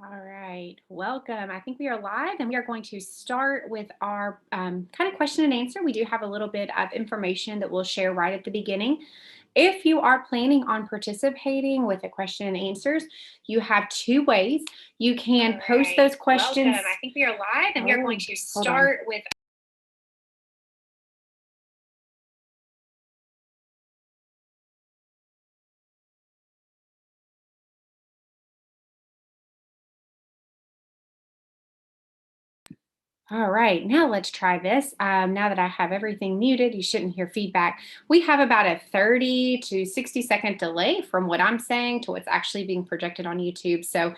All right, welcome. I think we are live and we are going to start with our kind of question and answer. We do have a little bit of information that we'll share right at the beginning. If you are planning on participating with the question and answers, you have two ways. You can post those questions. Welcome. I think we are live and we are going to start with. All right, now let's try this. Now that I have everything muted, you shouldn't hear feedback. We have about a 30 to 60-second delay from what I'm saying to what's actually being projected on YouTube. So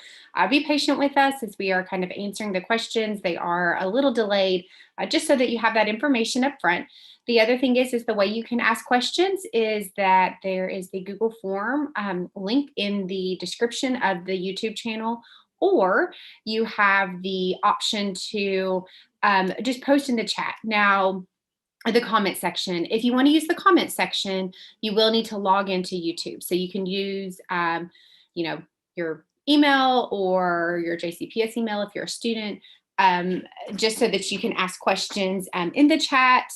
be patient with us as we are kind of answering the questions. They are a little delayed, just so that you have that information up front. The other thing is the way you can ask questions is that there is the Google form link in the description of the YouTube channel, or you have the option to just post in the chat. Now, the comment section. If you want to use the comment section, you will need to log into YouTube. So you can use, your email or your JCPS email if you're a student, um, just so that you can ask questions in the chat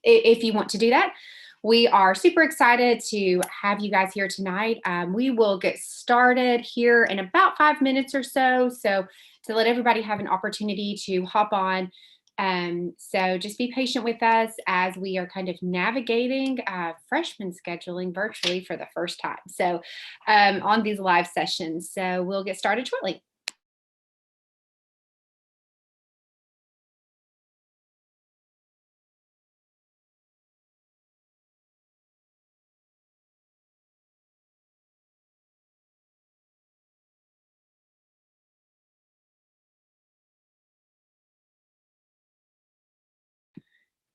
if you want to do that. We are super excited to have you guys here tonight. We will get started here in about 5 minutes or so. So to let everybody have an opportunity to hop on. So just be patient with us as we are kind of navigating freshman scheduling virtually for the first time. So on these live sessions. So we'll get started shortly.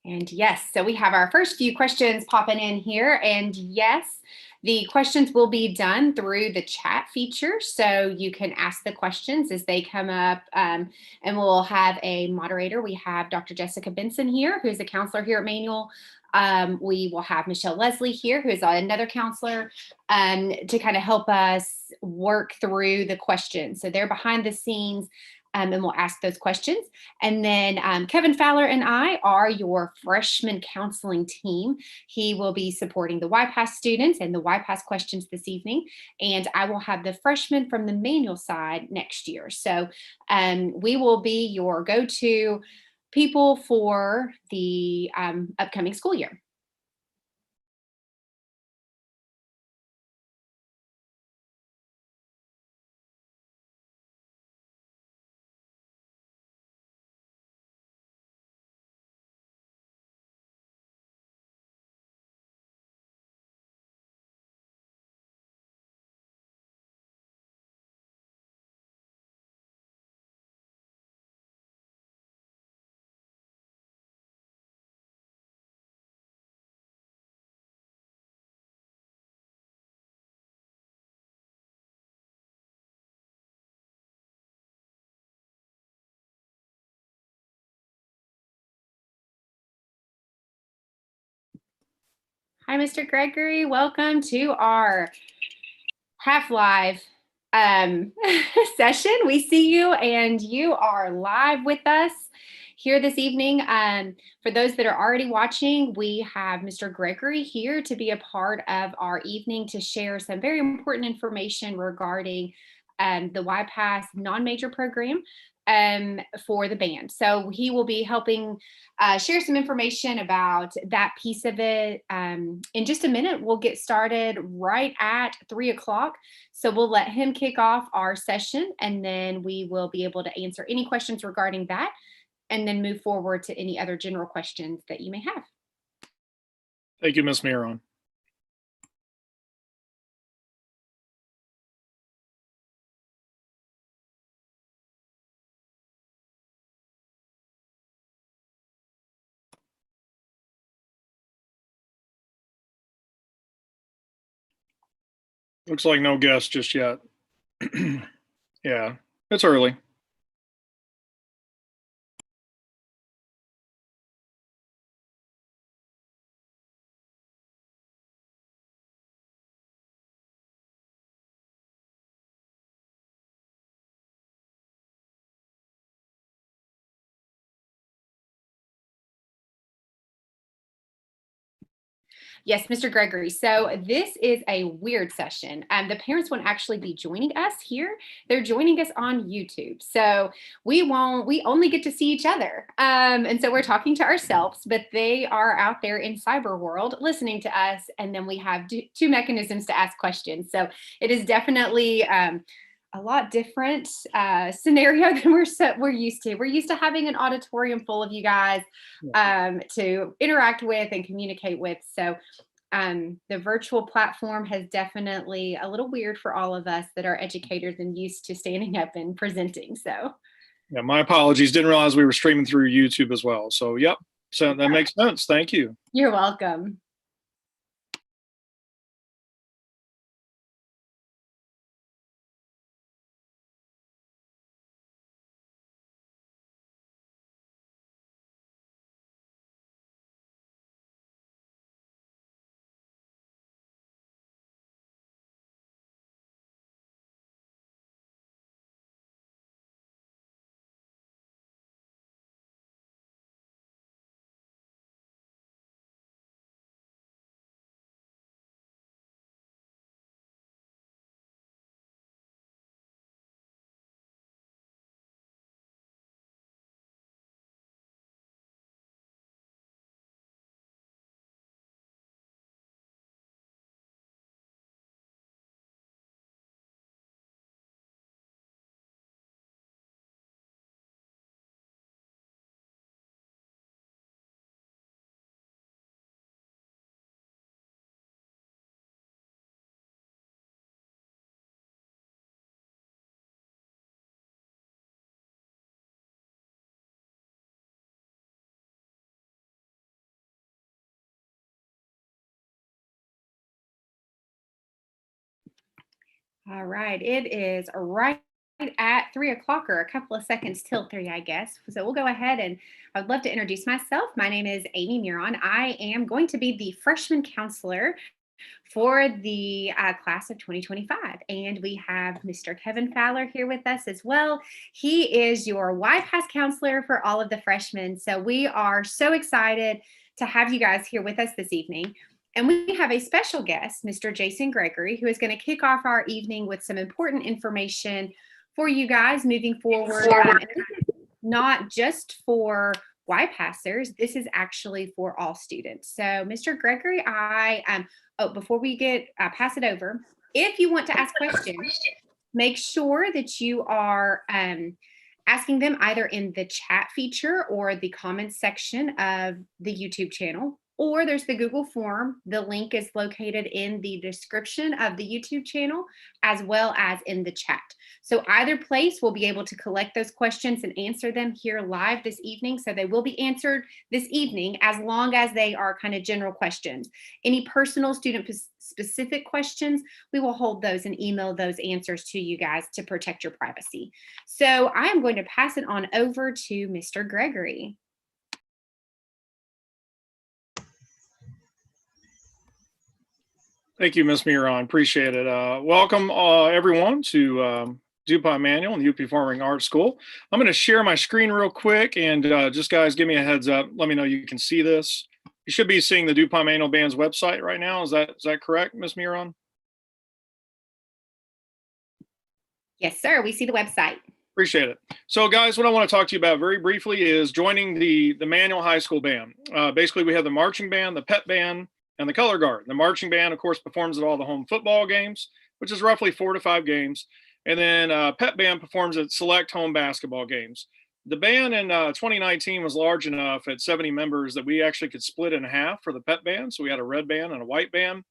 And yes, so we have our first few questions popping in here. And yes, the questions will be done through the chat feature. So you can ask the questions as they come up, and we'll have a moderator. We have Dr. Jessica Benson here, who's a counselor here at Manual. We will have Michelle Leslie here, who is another counselor, to kind of help us work through the questions. So they're behind the scenes, and we'll ask those questions. And then Kevin Fowler and I are your freshman counseling team. He will be supporting the YPass students and the YPass questions this evening. And I will have the freshmen from the manual side next year. So we will be your go-to people for the upcoming school year. Hi, Mr. Gregory. Welcome to our half live session. We see you and you are live with us here this evening. For those that are already watching, we have Mr. Gregory here to be a part of our evening to share some very important information regarding the YPass non-major program for the band. So he will be helping share some information about that piece of it. In just a minute, we'll get started right at 3 o'clock. So we'll let him kick off our session, and then we will be able to answer any questions regarding that, and then move forward to any other general questions that you may have. Thank you, Ms. Miron. Looks like no guests just yet. Yeah, it's early. Yes, Mr. Gregory. So this is a weird session. The parents won't actually be joining us here. They're joining us on YouTube. So we only get to see each other. And so we're talking to ourselves, but they are out there in cyber world listening to us. And then we have two mechanisms to ask questions. So it is definitely a lot different scenario than we're used to. We're used to having an auditorium full of you guys to interact with and communicate with. So the virtual platform has definitely a little weird for all of us that are educators and used to standing up and presenting. So Yeah, my apologies. Didn't realize we were streaming through YouTube as well. So, yep. So that makes sense. Thank you. you're welcome. All right, it is right at 3 o'clock or a couple of seconds till three, I guess. So we'll go ahead and I'd love to introduce myself. My name is Amy Muron. I am going to be the freshman counselor for the class of 2025. And we have Mr. Kevin Fowler here with us as well. He is your YPAS counselor for all of the freshmen. So we are so excited to have you guys here with us this evening. And we have a special guest, Mr. Jason Gregory, who is going to kick off our evening with some important information for you guys moving forward. And this is not just for Y passers, this is actually for all students. So, Mr. Gregory, before we get pass it over, if you want to ask questions, make sure that you are asking them either in the chat feature or the comments section of the YouTube channel, or there's the Google form. The link is located in the description of the YouTube channel as well as in the chat. So either place will be able to collect those questions and answer them here live this evening. So they will be answered this evening as long as they are kind of general questions. Any personal student specific questions, we will hold those and email those answers to you guys to protect your privacy. So I am going to pass it on over to Mr. Gregory. Thank you, Ms. Miron. Appreciate it. Welcome, everyone, to DuPont Manual and the UP Performing Arts School. I'm going to share my screen real quick, and just guys, give me a heads up. Let me know you can see this. You should be seeing the DuPont Manual Band's website right now. Is that correct, Ms. Miron? Yes, sir. We see the website. Appreciate it. So, guys, what I want to talk to you about very briefly is joining the Manual High School Band. Basically, we have the marching band, the pep band, and the color guard. The marching band, of course, performs at all the home football games, which is roughly 4 to 5 games. And then pep band performs at select home basketball games. The band in 2019 was large enough at 70 members that we actually could split in half for the pep band. So we had a red band and a white band.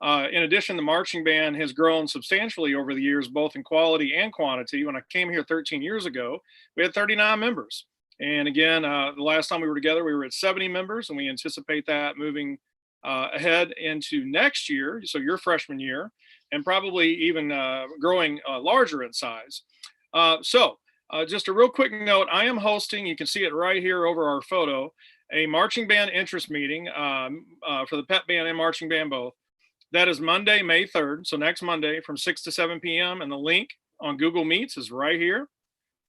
In addition, the marching band has grown substantially over the years, both in quality and quantity. When I came here 13 years ago, we had 39 members. And again, the last time we were together, we were at 70 members, and we anticipate that moving ahead into next year, so your freshman year, and probably even growing larger in size. So just a real quick note, I am hosting, you can see it right here over our photo, a marching band interest meeting for the pep band and marching band both. That is Monday, May 3rd, so next Monday from 6 to 7 p.m. And the link on Google Meets is right here.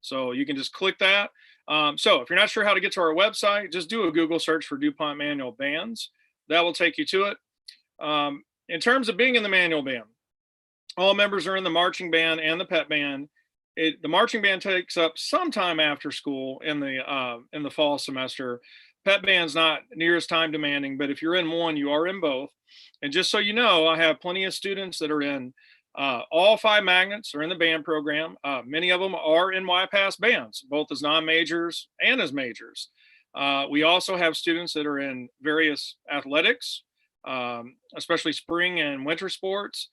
So you can just click that. So if you're not sure how to get to our website, just do a Google search for DuPont Manual Bands. That will take you to it. In terms of being in the manual band, all members are in the marching band and the pep band. The marching band takes up some time after school in the fall semester. Pep band's not near as time demanding, but if you're in one, you are in both. And just so you know, I have plenty of students that are in all 5 magnets are in the band program. Many of them are in YPass bands, both as non-majors and as majors. We also have students that are in various athletics, especially spring and winter sports.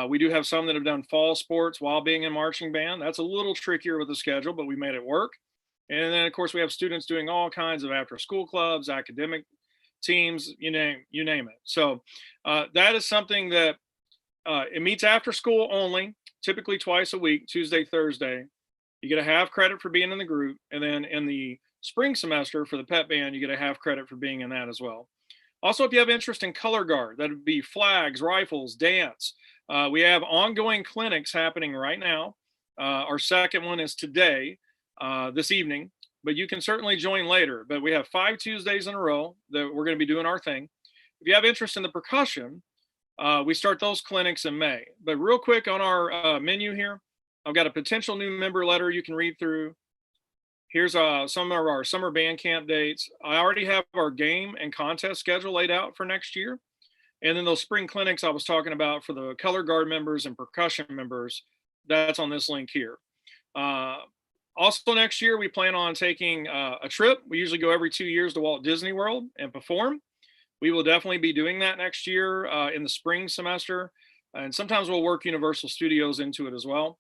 We do have some that have done fall sports while being in marching band. That's a little trickier with the schedule, but we made it work. And then, of course, we have students doing all kinds of after-school clubs, academic teams, you name it. So that is something that it meets after school only, typically twice a week, Tuesday, Thursday. You get a half credit for being in the group. And then in the spring semester for the pep band, you get a half credit for being in that as well. Also, if you have interest in color guard, that would be flags, rifles, dance. We have ongoing clinics happening right now. Our second one is today, this evening, but you can certainly join later. But we have 5 Tuesdays in a row that we're going to be doing our thing. If you have interest in the percussion, we start those clinics in May. But real quick on our menu here, I've got a potential new member letter you can read through. Here's some of our summer band camp dates. I already have our game and contest schedule laid out for next year. And then those spring clinics I was talking about for the color guard members and percussion members, that's on this link here. Also next year, we plan on taking a trip. We usually go every 2 years to Walt Disney World and perform. We will definitely be doing that next year in the spring semester. And sometimes we'll work Universal Studios into it as well.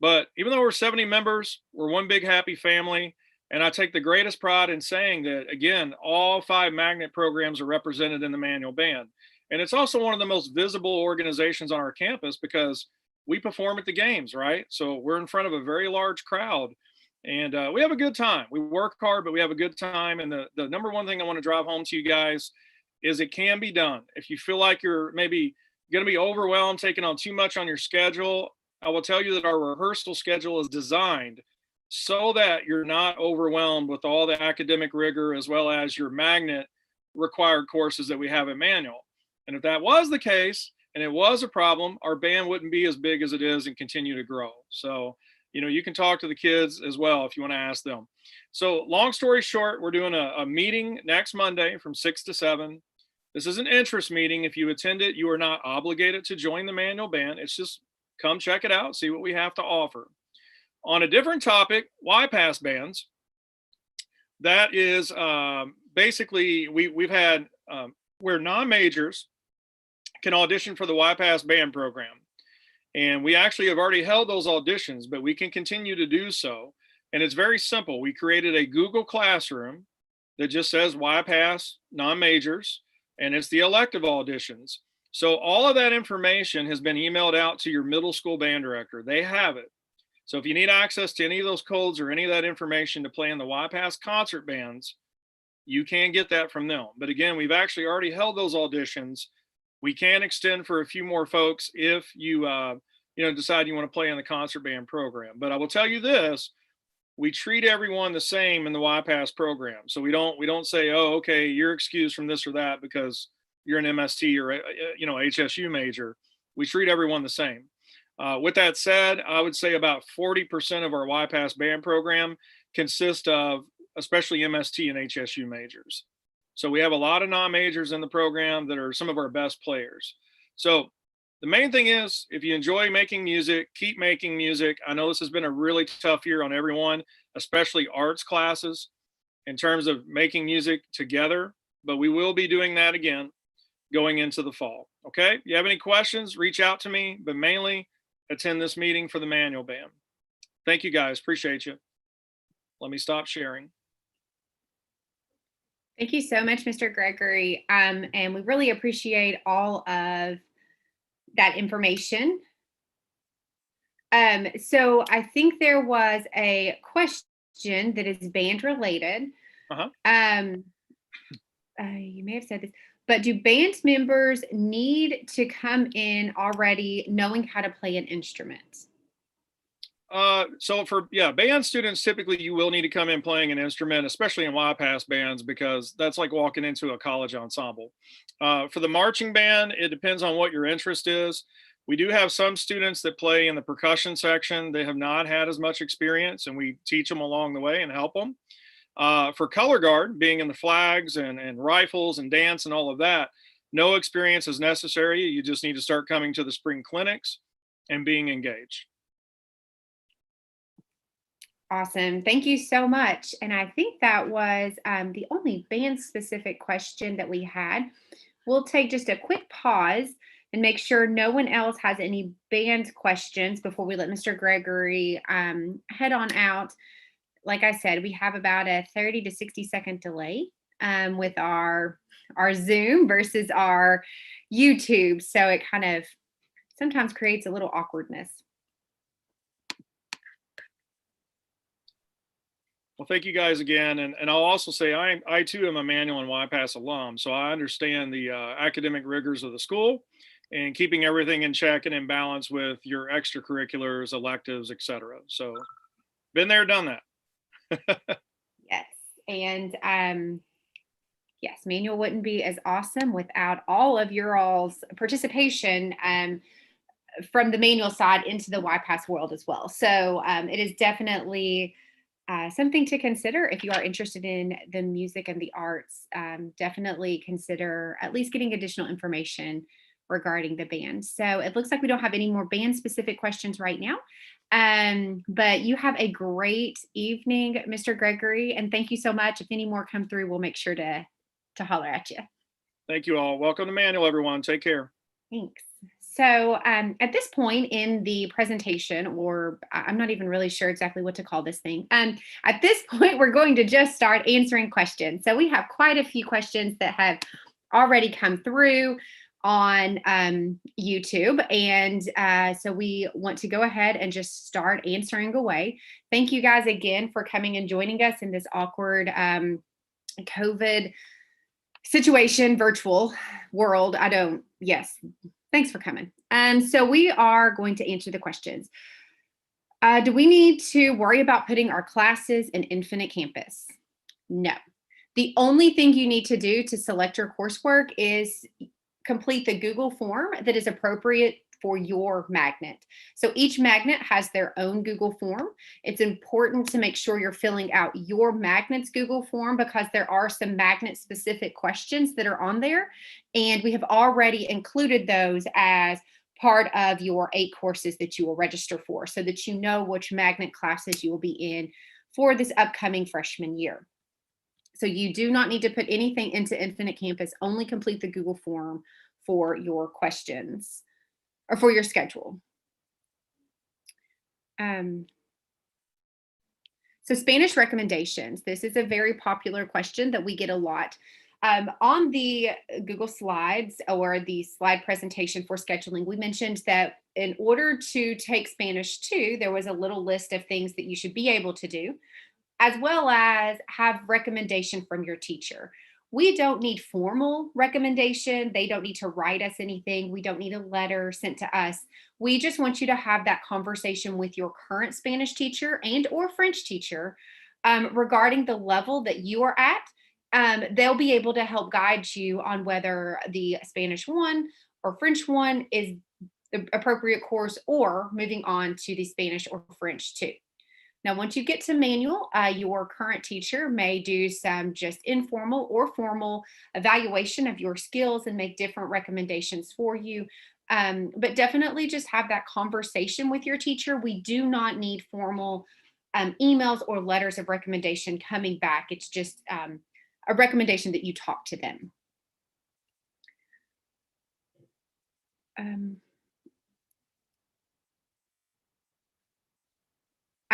But even though we're 70 members, we're one big happy family. And I take the greatest pride in saying that, again, all 5 magnet programs are represented in the manual band. And it's also one of the most visible organizations on our campus because we perform at the games, right? So we're in front of a very large crowd and we have a good time. We work hard, but we have a good time. And the number one thing I want to drive home to you guys is it can be done. If you feel like you're maybe going to be overwhelmed, taking on too much on your schedule, I will tell you that our rehearsal schedule is designed so that you're not overwhelmed with all the academic rigor as well as your magnet required courses that we have at manual. And if that was the case and it was a problem, our band wouldn't be as big as it is and continue to grow. So, you can talk to the kids as well if you want to ask them. So long story short, we're doing a meeting next Monday from 6 to 7. This is an interest meeting. If you attend it, you are not obligated to join the manual band. It's just come check it out, see what we have to offer. On a different topic, YPass bands. That is basically, we've had where non-majors can audition for the YPass band program. And we actually have already held those auditions, but we can continue to do so. And it's very simple. We created a Google Classroom that just says YPass non-majors, and it's the elective auditions. So all of that information has been emailed out to your middle school band director. They have it. So if you need access to any of those codes or any of that information to play in the YPass concert bands, you can get that from them. But again, we've actually already held those auditions. We can extend for a few more folks if you decide you want to play in the concert band program. But I will tell you this, we treat everyone the same in the YPass program. So we don't say, oh, okay, you're excused from this or that because you're an MST or HSU major. We treat everyone the same. With that said, I would say about 40% of our YPass band program consists of especially MST and HSU majors. So we have a lot of non-majors in the program that are some of our best players. So the main thing is, if you enjoy making music, keep making music. I know this has been a really tough year on everyone, especially arts classes, in terms of making music together, but we will be doing that again going into the fall. Okay, if you have any questions, reach out to me, but mainly attend this meeting for the manual band. Thank you guys, appreciate you. Let me stop sharing. Thank you so much, Mr. Gregory. And we really appreciate all of that information. So I think there was a question that is band related. You may have said this, but do band members need to come in already knowing how to play an instrument? So for band students, typically you will need to come in playing an instrument, especially in YPass bands, because that's like walking into a college ensemble. For the marching band, it depends on what your interest is. We do have some students that play in the percussion section. They have not had as much experience, and we teach them along the way and help them. For color guard, being in the flags and rifles and dance and all of that, no experience is necessary. You just need to start coming to the spring clinics and being engaged. Awesome. Thank you so much. And I think that was the only band specific question that we had. We'll take just a quick pause and make sure no one else has any band questions before we let Mr. Gregory head on out. Like I said, we have about a 30 to 60-second delay with our Zoom versus our YouTube. So it kind of sometimes creates a little awkwardness. Well, thank you guys again. And I'll also say I too am a Manual and YPass alum, so I understand the academic rigors of the school and keeping everything in check and in balance with your extracurriculars, electives, etc. So been there, done that. Yes. And yes, Manual wouldn't be as awesome without all of your all's participation from the Manual side into the YPass world as well. So it is definitely something to consider if you are interested in the music and the arts. Definitely consider at least getting additional information regarding the band. So it looks like we don't have any more band specific questions right now. But you have a great evening, Mr. Gregory, and thank you so much. If any more come through, we'll make sure to holler at you. Thank you all. Welcome to Manual, everyone. Take care. Thanks. So at this point in the presentation, or I'm not even really sure exactly what to call this thing. At this point, we're going to just start answering questions. So we have quite a few questions that have already come through on YouTube. And so we want to go ahead and just start answering away. Thank you guys again for coming and joining us in this awkward COVID situation, virtual world. Yes. Thanks for coming. So we are going to answer the questions. Do we need to worry about putting our classes in Infinite Campus? No. The only thing you need to do to select your coursework is complete the Google form that is appropriate for your magnet. So each magnet has their own Google form. It's important to make sure you're filling out your magnet's Google form because there are some magnet specific questions that are on there. And we have already included those as part of your 8 courses that you will register for so that you know which magnet classes you will be in for this upcoming freshman year. So you do not need to put anything into Infinite Campus, only complete the Google form for your questions or for your schedule. So Spanish recommendations. This is a very popular question that we get a lot. On the Google Slides or the slide presentation for scheduling, we mentioned that in order to take Spanish 2, there was a little list of things that you should be able to do, as well as have recommendation from your teacher. We don't need formal recommendation. They don't need to write us anything. We don't need a letter sent to us. We just want you to have that conversation with your current Spanish teacher and or French teacher regarding the level that you are at. They'll be able to help guide you on whether the Spanish 1 or French 1 is the appropriate course or moving on to the Spanish or French 2. Now, once you get to Manual, your current teacher may do some just informal or formal evaluation of your skills and make different recommendations for you. But definitely just have that conversation with your teacher. We do not need formal emails or letters of recommendation coming back. It's just a recommendation that you talk to them.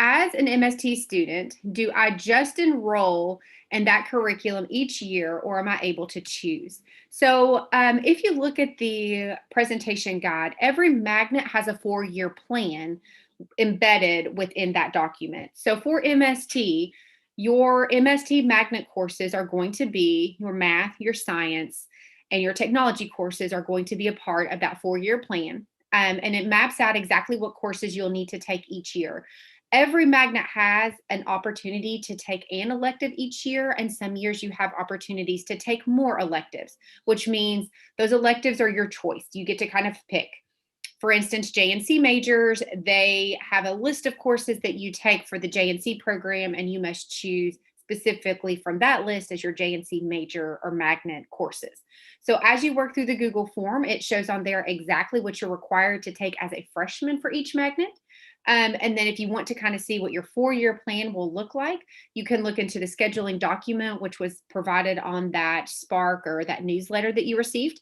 As an MST student, do I just enroll in that curriculum each year or am I able to choose? So if you look at the presentation guide, every magnet has a 4-year plan embedded within that document. So for MST, your MST magnet courses are going to be your math, your science, and your technology courses are going to be a part of that 4-year plan. And it maps out exactly what courses you'll need to take each year. Every magnet has an opportunity to take an elective each year, and some years you have opportunities to take more electives, which means those electives are your choice. You get to kind of pick. For instance, JNC majors, they have a list of courses that you take for the JNC program, and you must choose specifically from that list as your JNC major or magnet courses. So as you work through the Google form, it shows on there exactly what you're required to take as a freshman for each magnet. And then if you want to kind of see what your 4-year plan will look like, you can look into the scheduling document, which was provided on that Spark or that newsletter that you received.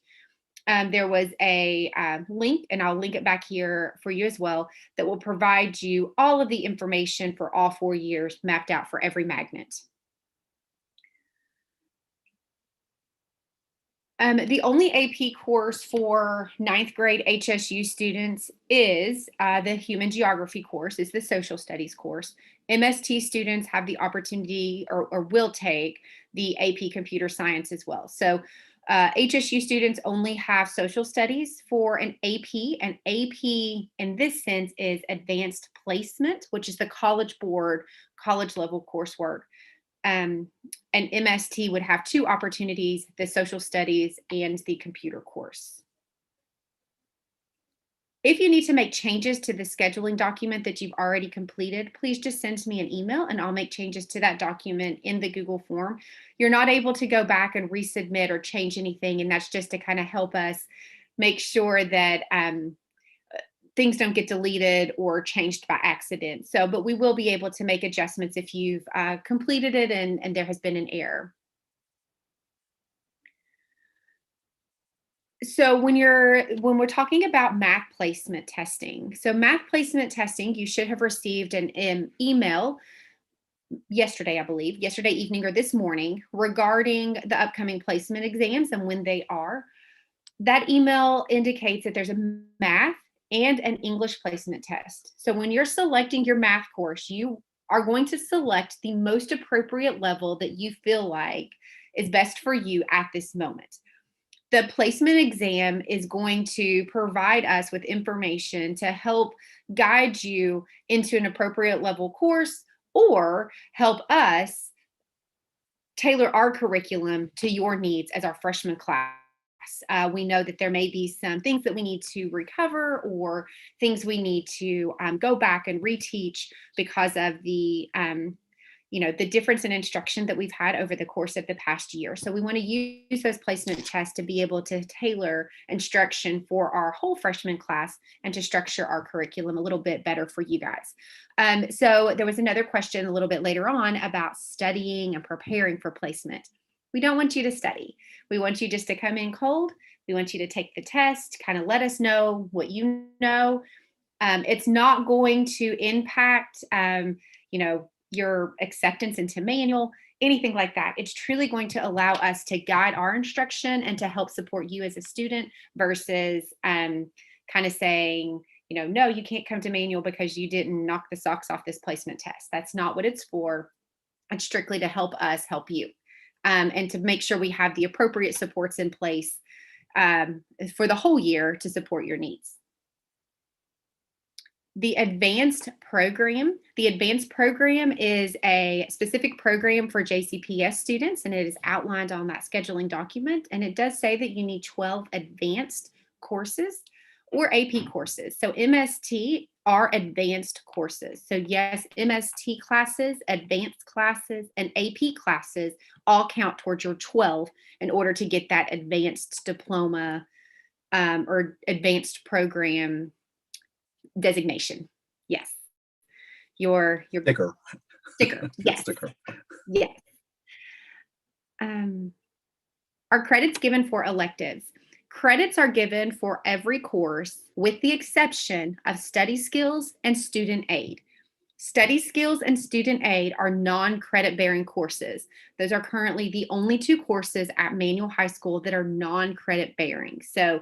There was a link, and I'll link it back here for you as well, that will provide you all of the information for all 4 years mapped out for every magnet. The only AP course for 9th grade HSU students is the Human Geography course, is the Social Studies course. MST students have the opportunity or will take the AP Computer Science as well. So HSU students only have Social Studies for an AP, and AP in this sense is Advanced Placement, which is the College Board, college level coursework. And MST would have 2 opportunities, the social studies and the computer course. If you need to make changes to the scheduling document that you've already completed, please just send me an email and I'll make changes to that document in the Google form. You're not able to go back and resubmit or change anything, and that's just to kind of help us make sure that things don't get deleted or changed by accident. So, but we will be able to make adjustments if you've completed it and there has been an error. So when we're talking about math placement testing, so math placement testing, you should have received an email yesterday, I believe, yesterday evening or this morning regarding the upcoming placement exams and when they are. That email indicates that there's a math and an English placement test. So when you're selecting your math course, you are going to select the most appropriate level that you feel like is best for you at this moment. The placement exam is going to provide us with information to help guide you into an appropriate level course or help us tailor our curriculum to your needs as our freshman class. We know that there may be some things that we need to recover or things we need to go back and reteach because of the the difference in instruction that we've had over the course of the past year. So we want to use those placement tests to be able to tailor instruction for our whole freshman class and to structure our curriculum a little bit better for you guys. So there was another question a little bit later on about studying and preparing for placement. We don't want you to study. We want you just to come in cold. We want you to take the test, kind of let us know what you know. It's not going to impact, your acceptance into manual, anything like that. It's truly going to allow us to guide our instruction and to help support you as a student versus kind of saying, no, you can't come to manual because you didn't knock the socks off this placement test. That's not what it's for. It's strictly to help us help you and to make sure we have the appropriate supports in place for the whole year to support your needs. The advanced program is a specific program for JCPS students, and it is outlined on that scheduling document. And it does say that you need 12 advanced courses or AP courses. So MST are advanced courses. So yes, MST classes, advanced classes, and AP classes all count towards your 12 in order to get that advanced diploma or advanced program designation. Yes. Your Sticker. Yes. Sticker. Yes. Are credits given for electives? Credits are given for every course with the exception of study skills and student aid. Study skills and student aid are non-credit bearing courses. Those are currently the only 2 courses at Manual High School that are non-credit bearing. So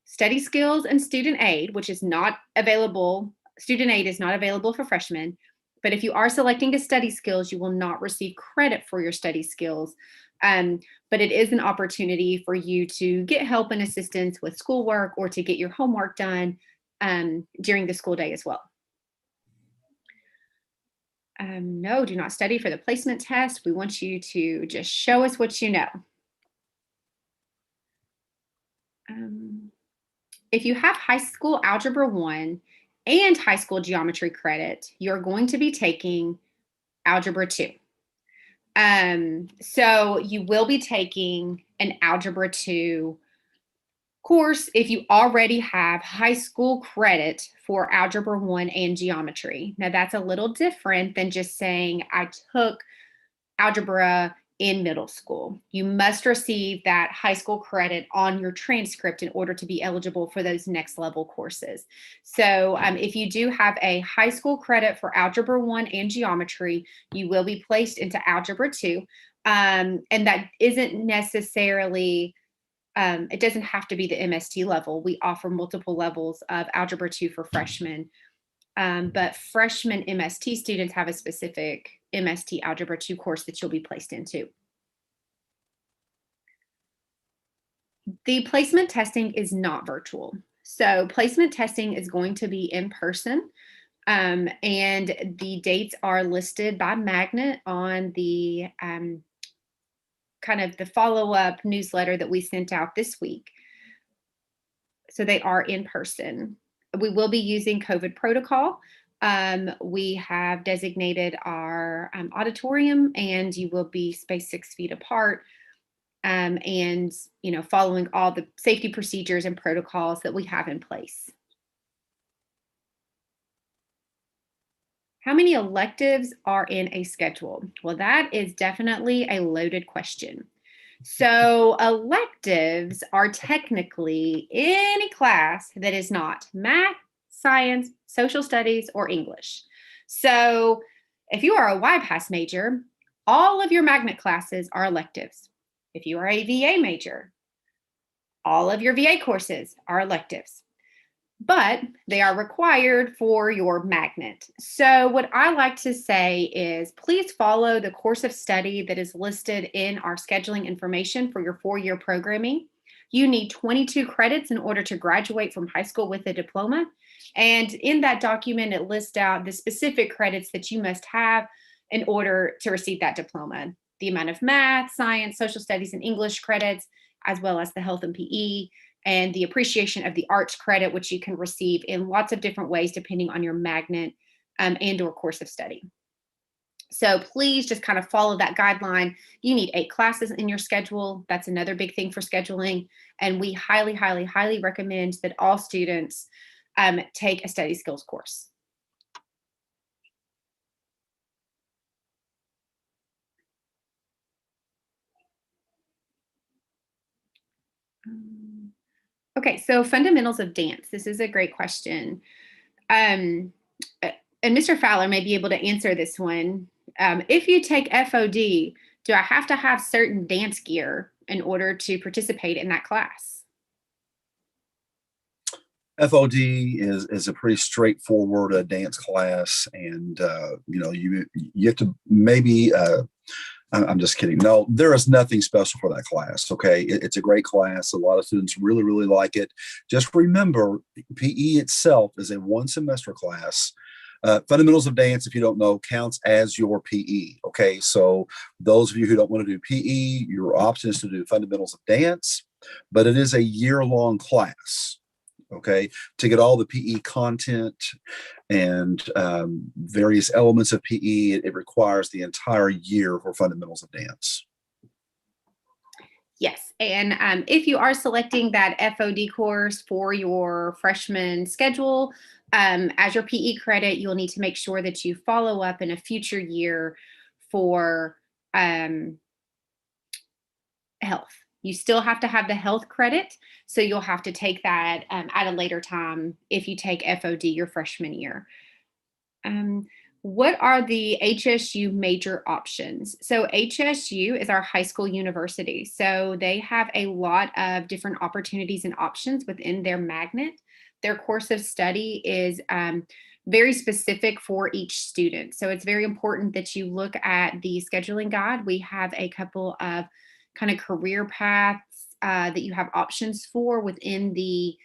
study skills and student aid, which is not available, student aid is not available for freshmen, but if you are selecting to study skills, you will not receive credit for your study skills. But it is an opportunity for you to get help and assistance with schoolwork or to get your homework done during the school day as well. No, do not study for the placement test. We want you to just show us what you know. If you have high school algebra 1 and high school geometry credit, you're going to be taking algebra 2. So you will be taking an algebra 2 course if you already have high school credit for algebra 1 and geometry. Now that's a little different than just saying I took algebra in middle school. You must receive that high school credit on your transcript in order to be eligible for those next level courses. So if you do have a high school credit for algebra 1 and geometry, you will be placed into algebra 2. And that isn't necessarily it doesn't have to be the MST level. We offer multiple levels of algebra 2 for freshmen. But freshman MST students have a specific MST algebra 2 course that you'll be placed into. The placement testing is not virtual. So placement testing is going to be in person. And the dates are listed by magnet on the kind of the follow-up newsletter that we sent out this week. So they are in person. We will be using COVID protocol. We have designated our auditorium, and you will be spaced 6 feet apart, and following all the safety procedures and protocols that we have in place. How many electives are in a schedule? Well, that is definitely a loaded question. So electives are technically any class that is not math, science, social studies, or English. So if you are a YPAS major, all of your magnet classes are electives. If you are a VA major, all of your VA courses are electives, but they are required for your magnet. So what I like to say is please follow the course of study that is listed in our scheduling information for your 4-year programming. You need 22 credits in order to graduate from high school with a diploma. And in that document, it lists out the specific credits that you must have in order to receive that diploma. The amount of math, science, social studies, and English credits, as well as the health and PE, and the appreciation of the arts credit, which you can receive in lots of different ways depending on your magnet and or course of study. So please just kind of follow that guideline. You need 8 classes in your schedule. That's another big thing for scheduling. And we highly, highly, highly recommend that all students take a study skills course. Okay, so fundamentals of dance. This is a great question. And Mr. Fowler may be able to answer this one. If you take FOD, do I have to have certain dance gear in order to participate in that class? FOD is a pretty straightforward dance class, and you have to maybe. I'm just kidding. No, there is nothing special for that class. Okay, it's a great class. A lot of students really, really like it. Just remember, PE itself is a 1-semester class. Fundamentals of dance, if you don't know, counts as your PE. Okay, so those of you who don't want to do PE, your option is to do fundamentals of dance, but it is a year-long class. Okay, to get all the PE content and various elements of PE, it requires the entire year for fundamentals of dance. Yes, and if you are selecting that FOD course for your freshman schedule as your PE credit, you'll need to make sure that you follow up in a future year for health. You still have to have the health credit, so you'll have to take that at a later time if you take FOD your freshman year. What are the HSU major options? So HSU is our high school university. So they have a lot of different opportunities and options within their magnet. Their course of study is very specific for each student. So it's very important that you look at the scheduling guide. We have a couple of kind of career paths that you have options for within the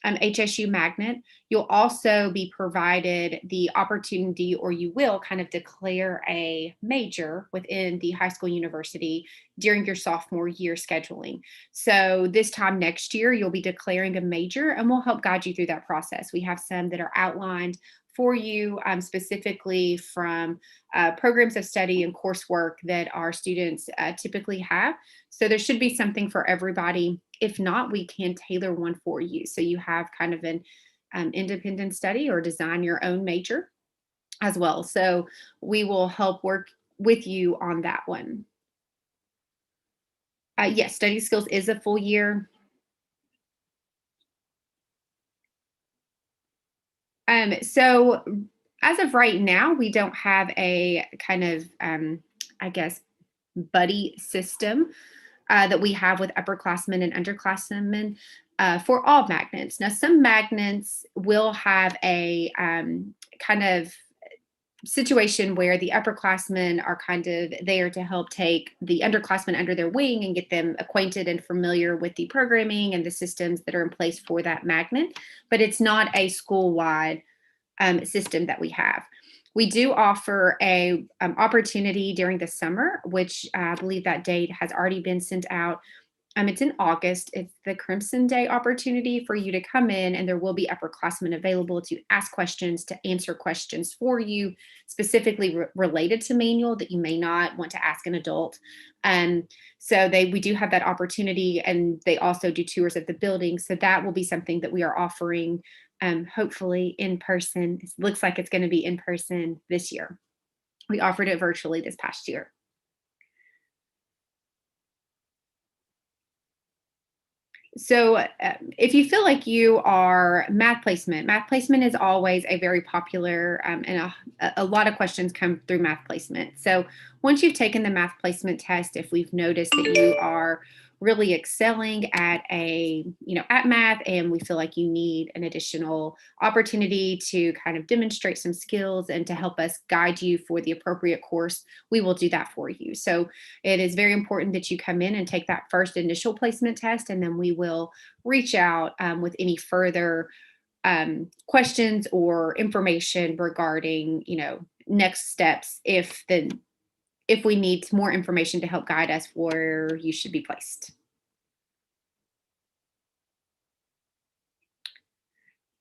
HSU magnet. You'll also be provided the opportunity, or you will kind of declare a major within the high school university during your sophomore year scheduling. So this time next year, you'll be declaring a major, and we'll help guide you through that process. We have some that are outlined for you specifically from programs of study and coursework that our students typically have. So there should be something for everybody. If not, we can tailor one for you. So you have kind of an independent study or design your own major as well. So we will help work with you on that one. Yes, study skills is a full year. So as of right now, we don't have a kind of, I guess, buddy system that we have with upperclassmen and underclassmen for all magnets. Now, some magnets will have a kind of situation where the upperclassmen are kind of there to help take the underclassmen under their wing and get them acquainted and familiar with the programming and the systems that are in place for that magnet. But it's not a school-wide system that we have. We do offer a opportunity during the summer, which I believe that date has already been sent out. It's in August. It's the Crimson Day opportunity for you to come in, and there will be upperclassmen available to ask questions, to answer questions for you, specifically related to manual that you may not want to ask an adult. So we do have that opportunity, and they also do tours of the building. So that will be something that we are offering, hopefully in person. It looks like it's going to be in person this year. We offered it virtually this past year. So if you feel like you are math placement is always a very popular and a lot of questions come through math placement. So once you've taken the math placement test, if we've noticed that you are really excelling at at math, and we feel like you need an additional opportunity to kind of demonstrate some skills and to help us guide you for the appropriate course, we will do that for you. So it is very important that you come in and take that first initial placement test, and then we will reach out with any further questions or information regarding, next steps if we need more information to help guide us where you should be placed.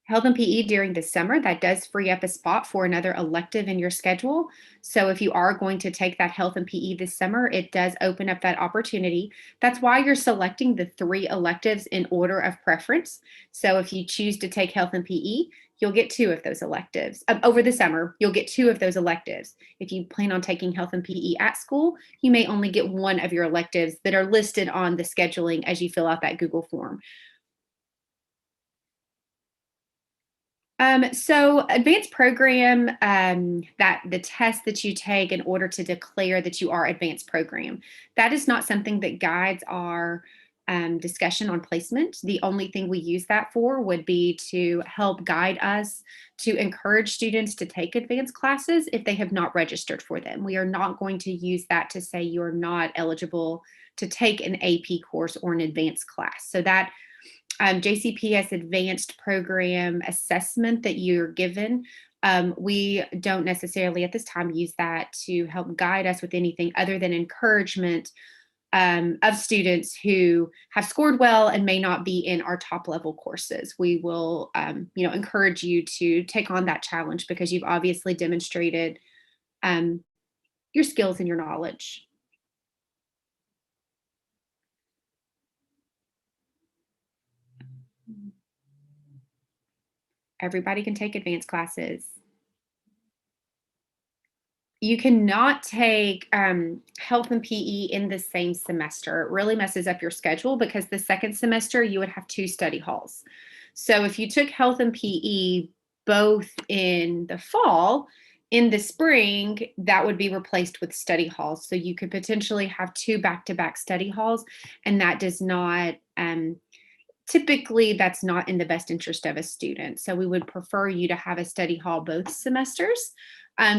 Health and PE during the summer, that does free up a spot for another elective in your schedule. So if you are going to take that health and PE this summer, it does open up that opportunity. That's why you're selecting the 3 electives in order of preference. So if you choose to take health and PE, you'll get 2 of those electives. Over the summer, you'll get 2 of those electives. If you plan on taking health and PE at school, you may only get 1 of your electives that are listed on the scheduling as you fill out that Google form. So advanced program, that the test that you take in order to declare that you are advanced program, that is not something that guides our discussion on placement. The only thing we use that for would be to help guide us to encourage students to take advanced classes if they have not registered for them. We are not going to use that to say you're not eligible to take an AP course or an advanced class. So that JCPS advanced program assessment that you're given, we don't necessarily at this time use that to help guide us with anything other than encouragement of students who have scored well and may not be in our top level courses. We will encourage you to take on that challenge because you've obviously demonstrated your skills and your knowledge. Everybody can take advanced classes. You cannot take health and PE in the same semester. It really messes up your schedule because the second semester you would have 2 study halls. So if you took health and PE both in the fall, in the spring, that would be replaced with study halls. So you could potentially have 2 back-to-back study halls, and that does not typically that's not in the best interest of a student. So we would prefer you to have a study hall both semesters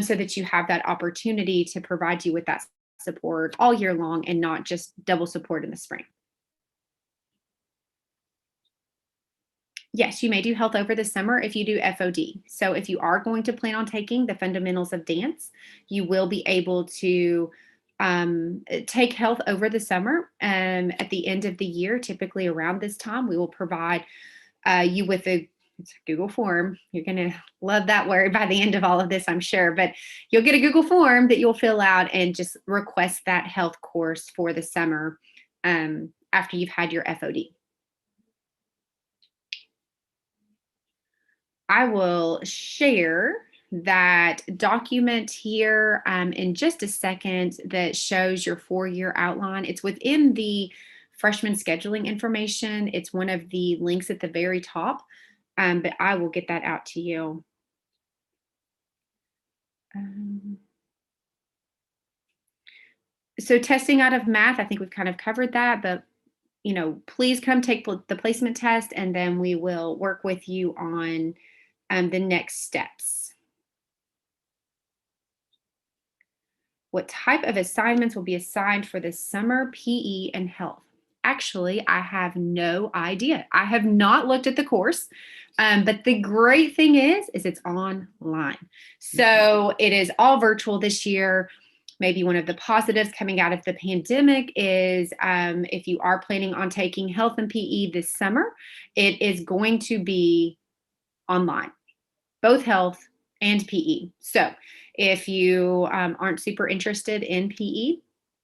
so that you have that opportunity to provide you with that support all year long and not just double support in the spring. Yes, you may do health over the summer if you do FOD. So if you are going to plan on taking the fundamentals of dance, you will be able to take health over the summer. At the end of the year, typically around this time, we will provide you with it's a Google form. You're going to love that word by the end of all of this, I'm sure. But you'll get a Google form that you'll fill out and just request that health course for the summer after you've had your FOD. I will share that document here in just a second that shows your 4-year outline. It's within the freshman scheduling information. It's one of the links at the very top, but I will get that out to you. So testing out of math, I think we've kind of covered that, but please come take the placement test and then we will work with you on the next steps. What type of assignments will be assigned for the summer PE and health? Actually, I have no idea. I have not looked at the course, but the great thing is it's online. So it is all virtual this year. Maybe one of the positives coming out of the pandemic is if you are planning on taking health and PE this summer, it is going to be online, both health and PE. So if you aren't super interested in PE,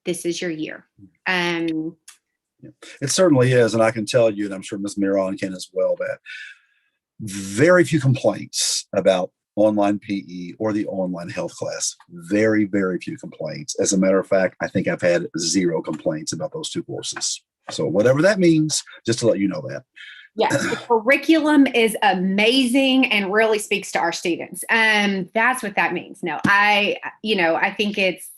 this is your year. It certainly is. And I can tell you, and I'm sure Ms. Miron can as well, that very few complaints about online PE or the online health class. Very, very few complaints. As a matter of fact, I think I've had 0 complaints about those 2 courses. So whatever that means, just to let you know that. Yes, the curriculum is amazing and really speaks to our students. That's what that means. No, I think it's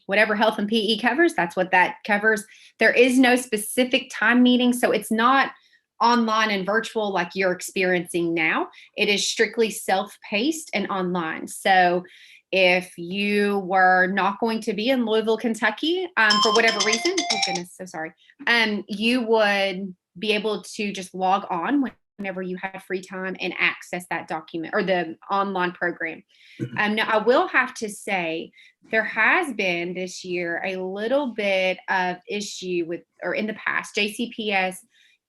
whatever health and PE covers, that's what that covers. There is no specific time meeting, so it's not online and virtual like you're experiencing now. It is strictly self-paced and online. So if you were not going to be in Louisville, Kentucky, for whatever reason, oh goodness, so sorry, you would be able to just log on whenever you have free time and access that document or the online program. Now, I will have to say there has been this year a little bit of issue with, or in the past, JCPS,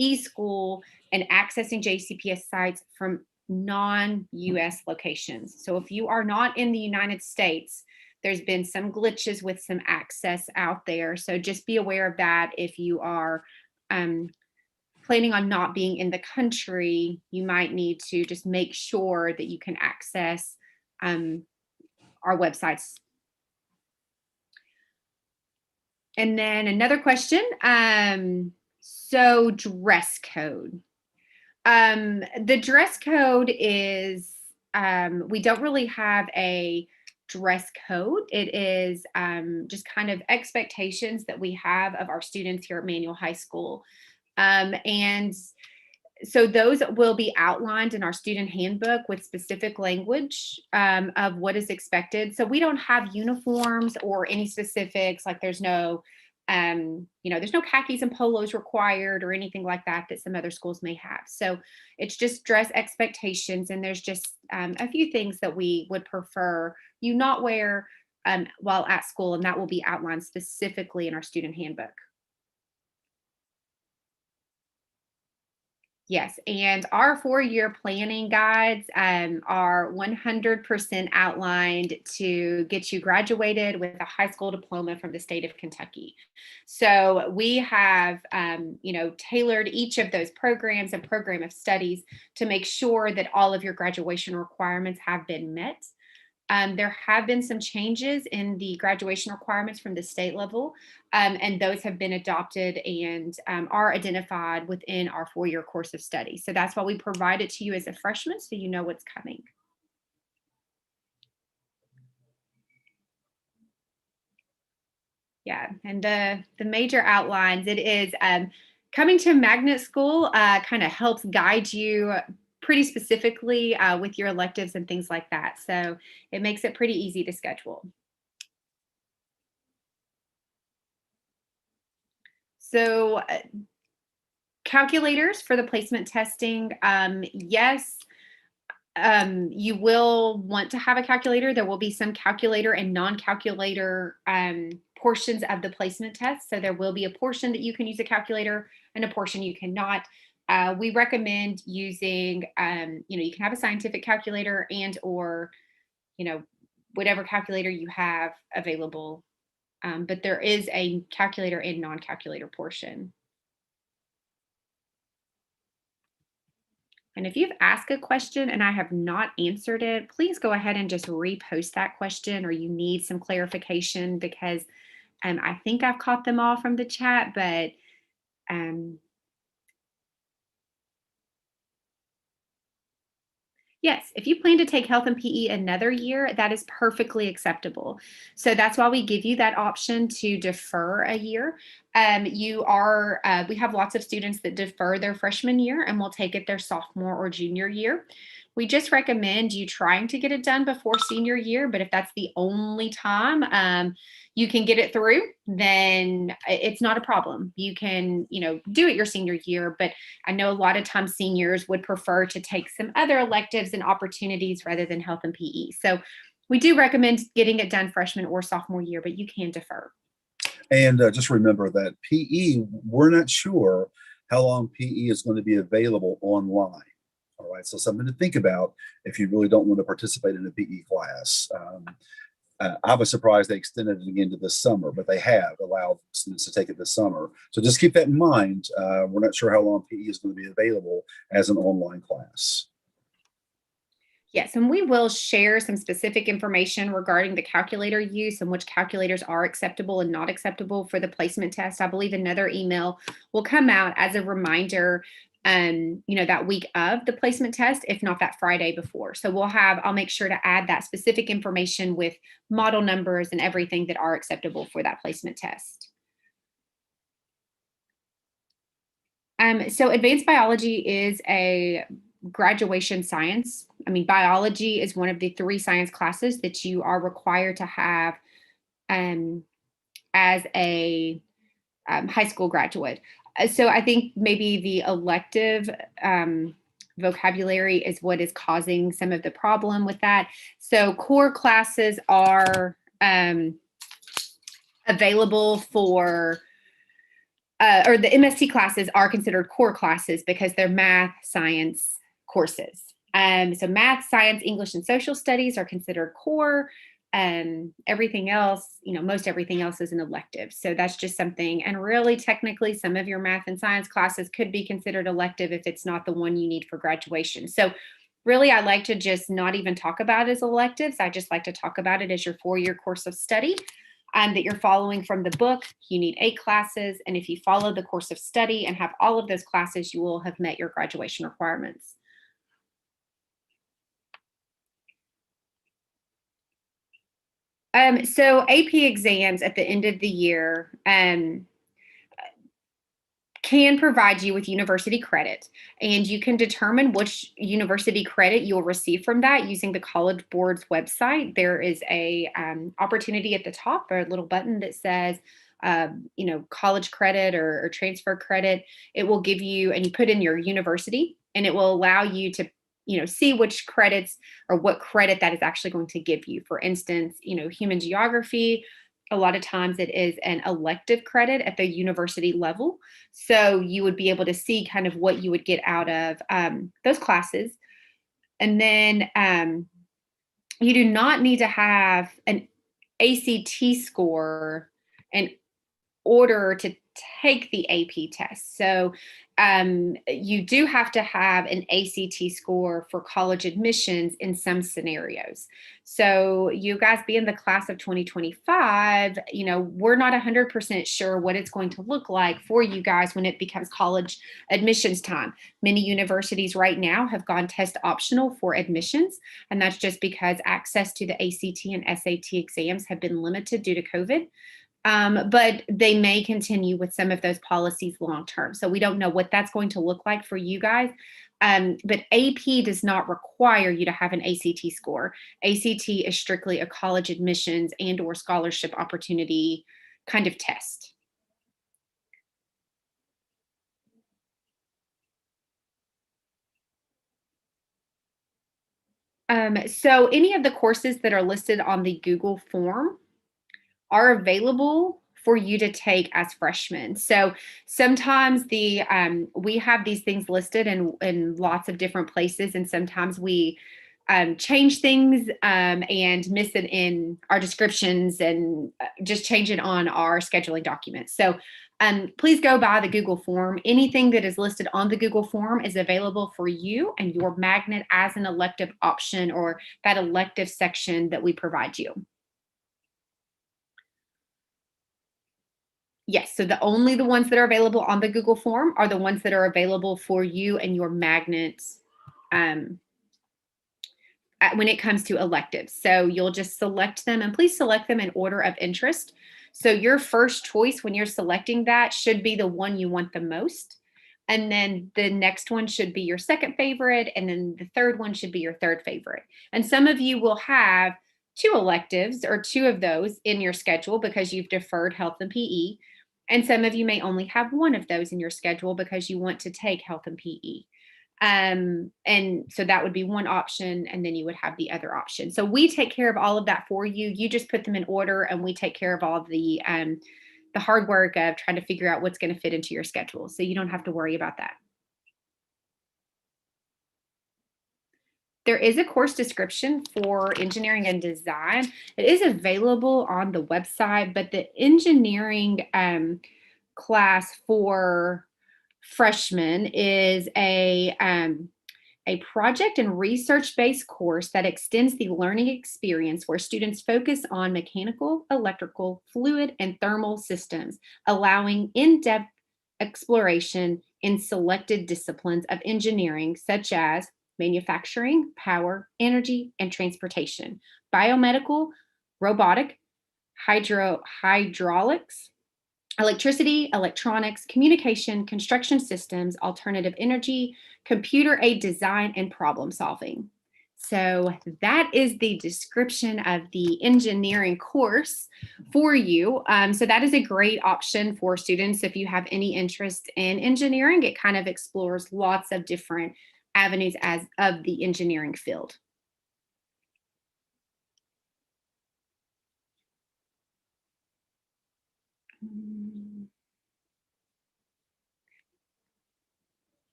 eSchool, and accessing JCPS sites from non-US locations. So if you are not in the United States, there's been some glitches with some access out there. So just be aware of that. If you are planning on not being in the country, you might need to just make sure that you can access our websites. And then another question. So dress code. The dress code is, we don't really have a dress code. It is just kind of expectations that we have of our students here at Manual High School. And so those will be outlined in our student handbook with specific language of what is expected. So we don't have uniforms or any specifics, like there's no, there's no khakis and polos required or anything like that some other schools may have. So it's just dress expectations. And there's just a few things that we would prefer you not wear while at school. And that will be outlined specifically in our student handbook. Yes, and our 4-year planning guides are 100% outlined to get you graduated with a high school diploma from the state of Kentucky. So we have, tailored each of those programs and program of studies to make sure that all of your graduation requirements have been met. There have been some changes in the graduation requirements from the state level, and those have been adopted and are identified within our 4-year course of study. So that's why we provide it to you as a freshman, so you know what's coming. Yeah, and the major outlines, it is coming to magnet school kind of helps guide you pretty specifically with your electives and things like that. So it makes it pretty easy to schedule. So Calculators for the placement testing. Yes, you will want to have a calculator. There will be some calculator and non-calculator portions of the placement test. So there will be a portion that you can use a calculator and a portion you cannot. We recommend using, you can have a scientific calculator and or, whatever calculator you have available. But there is a calculator and non-calculator portion. And if you've asked a question and I have not answered it, please go ahead and just repost that question, or you need some clarification, because I think I've caught them all from the chat, but yes, if you plan to take health and PE another year, that is perfectly acceptable. So that's why we give you that option to defer a year. We have lots of students that defer their freshman year and will take it their sophomore or junior year. We just recommend you trying to get it done before senior year, but if that's the only time you can get it through, then it's not a problem. You can, do it your senior year, but I know a lot of times seniors would prefer to take some other electives and opportunities rather than health and PE. So we do recommend getting it done freshman or sophomore year, but you can defer. And just remember that PE, we're not sure how long PE is going to be available online. All right, so something to think about if you really don't want to participate in a PE class. I was surprised they extended it again to this summer, but they have allowed students to take it this summer. So just keep that in mind. We're not sure how long PE is going to be available as an online class. Yes, and we will share some specific information regarding the calculator use and which calculators are acceptable and not acceptable for the placement test. I believe another email will come out as a reminder, that week of the placement test, if not that Friday before. So I'll make sure to add that specific information with model numbers and everything that are acceptable for that placement test. So advanced biology is a graduation science. Biology is one of the 3 science classes that you are required to have as a high school graduate. So I think maybe the elective vocabulary is what is causing some of the problem with that. So core classes are available for or the MST classes are considered core classes because they're math, science courses. So math, science, English, and social studies are considered core. Everything else, most everything else is an elective. So that's just something. And really, technically, some of your math and science classes could be considered elective if it's not the one you need for graduation. So really, I like to just not even talk about it as electives. I just like to talk about it as your 4-year course of study that you're following from the book. You need 8 classes. And if you follow the course of study and have all of those classes, you will have met your graduation requirements. So AP exams at the end of the year can provide you with university credit, and you can determine which university credit you'll receive from that using the College Board's website. There is a opportunity at the top, or a little button that says, college credit or transfer credit. It will give you, and you put in your university, and it will allow you to see which credits or what credit that is actually going to give you. For instance, human geography, a lot of times it is an elective credit at the university level. So you would be able to see kind of what you would get out of those classes. And then you do not need to have an ACT score in order to take the AP test. So you do have to have an ACT score for college admissions in some scenarios. So you guys being the class of 2025, we're not 100% sure what it's going to look like for you guys when it becomes college admissions time. Many universities right now have gone test optional for admissions, and that's just because access to the ACT and SAT exams have been limited due to COVID. But they may continue with some of those policies long term. So we don't know what that's going to look like for you guys. But AP does not require you to have an ACT score. ACT is strictly a college admissions and or scholarship opportunity kind of test. So any of the courses that are listed on the Google form are available for you to take as freshmen. So sometimes we have these things listed in lots of different places, and sometimes we change things and miss it in our descriptions and just change it on our scheduling documents. So please go by the Google form. Anything that is listed on the Google form is available for you and your magnet as an elective option or that elective section that we provide you. Yes, so only the ones that are available on the Google form are the ones that are available for you and your magnets when it comes to electives. So you'll just select them, and please select them in order of interest. So your first choice when you're selecting that should be the one you want the most. And then the next one should be your second favorite. And then the third one should be your third favorite. And some of you will have two electives or two of those in your schedule because you've deferred health and PE. And some of you may only have one of those in your schedule because you want to take health and PE. And so that would be one option, and then you would have the other option. So we take care of all of that for you. You just put them in order, and we take care of all of the hard work of trying to figure out what's going to fit into your schedule. So you don't have to worry about that. There is a course description for engineering and design. It is available on the website, but the engineering class for freshmen is a project and research-based course that extends the learning experience where students focus on mechanical, electrical, fluid, and thermal systems, allowing in-depth exploration in selected disciplines of engineering such as manufacturing, power, energy, and transportation, biomedical, robotic, hydraulics, electricity, electronics, communication, construction systems, alternative energy, computer aided design, and problem solving. So that is the description of the engineering course for you. So that is a great option for students if you have any interest in engineering. It kind of explores lots of different avenues of the engineering field.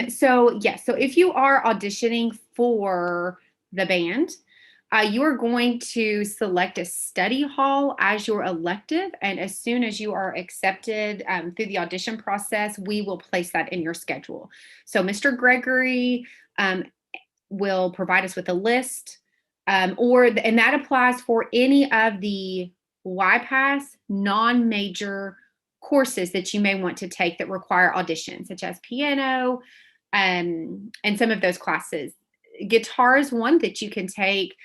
So yes, so if you are auditioning for the band, you are going to select a study hall as your elective, and as soon as you are accepted through the audition process, we will place that in your schedule. So Mr. Gregory will provide us with a list, and that applies for any of the YPass non-major courses that you may want to take that require audition, such as piano and some of those classes. Guitar is one that you can take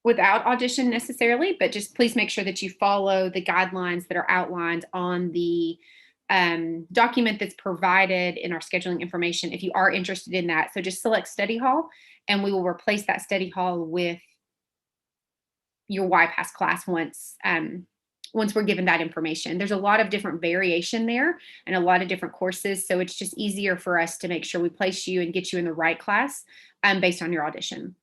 without audition necessarily, but just please make sure that you follow the guidelines that are outlined on the document that's provided in our scheduling information if you are interested in that. So just select study hall, and we will replace that study hall with your YPass class once we're given that information. There's a lot of different variation there and a lot of different courses. So it's just easier for us to make sure we place you and get you in the right class based on your audition.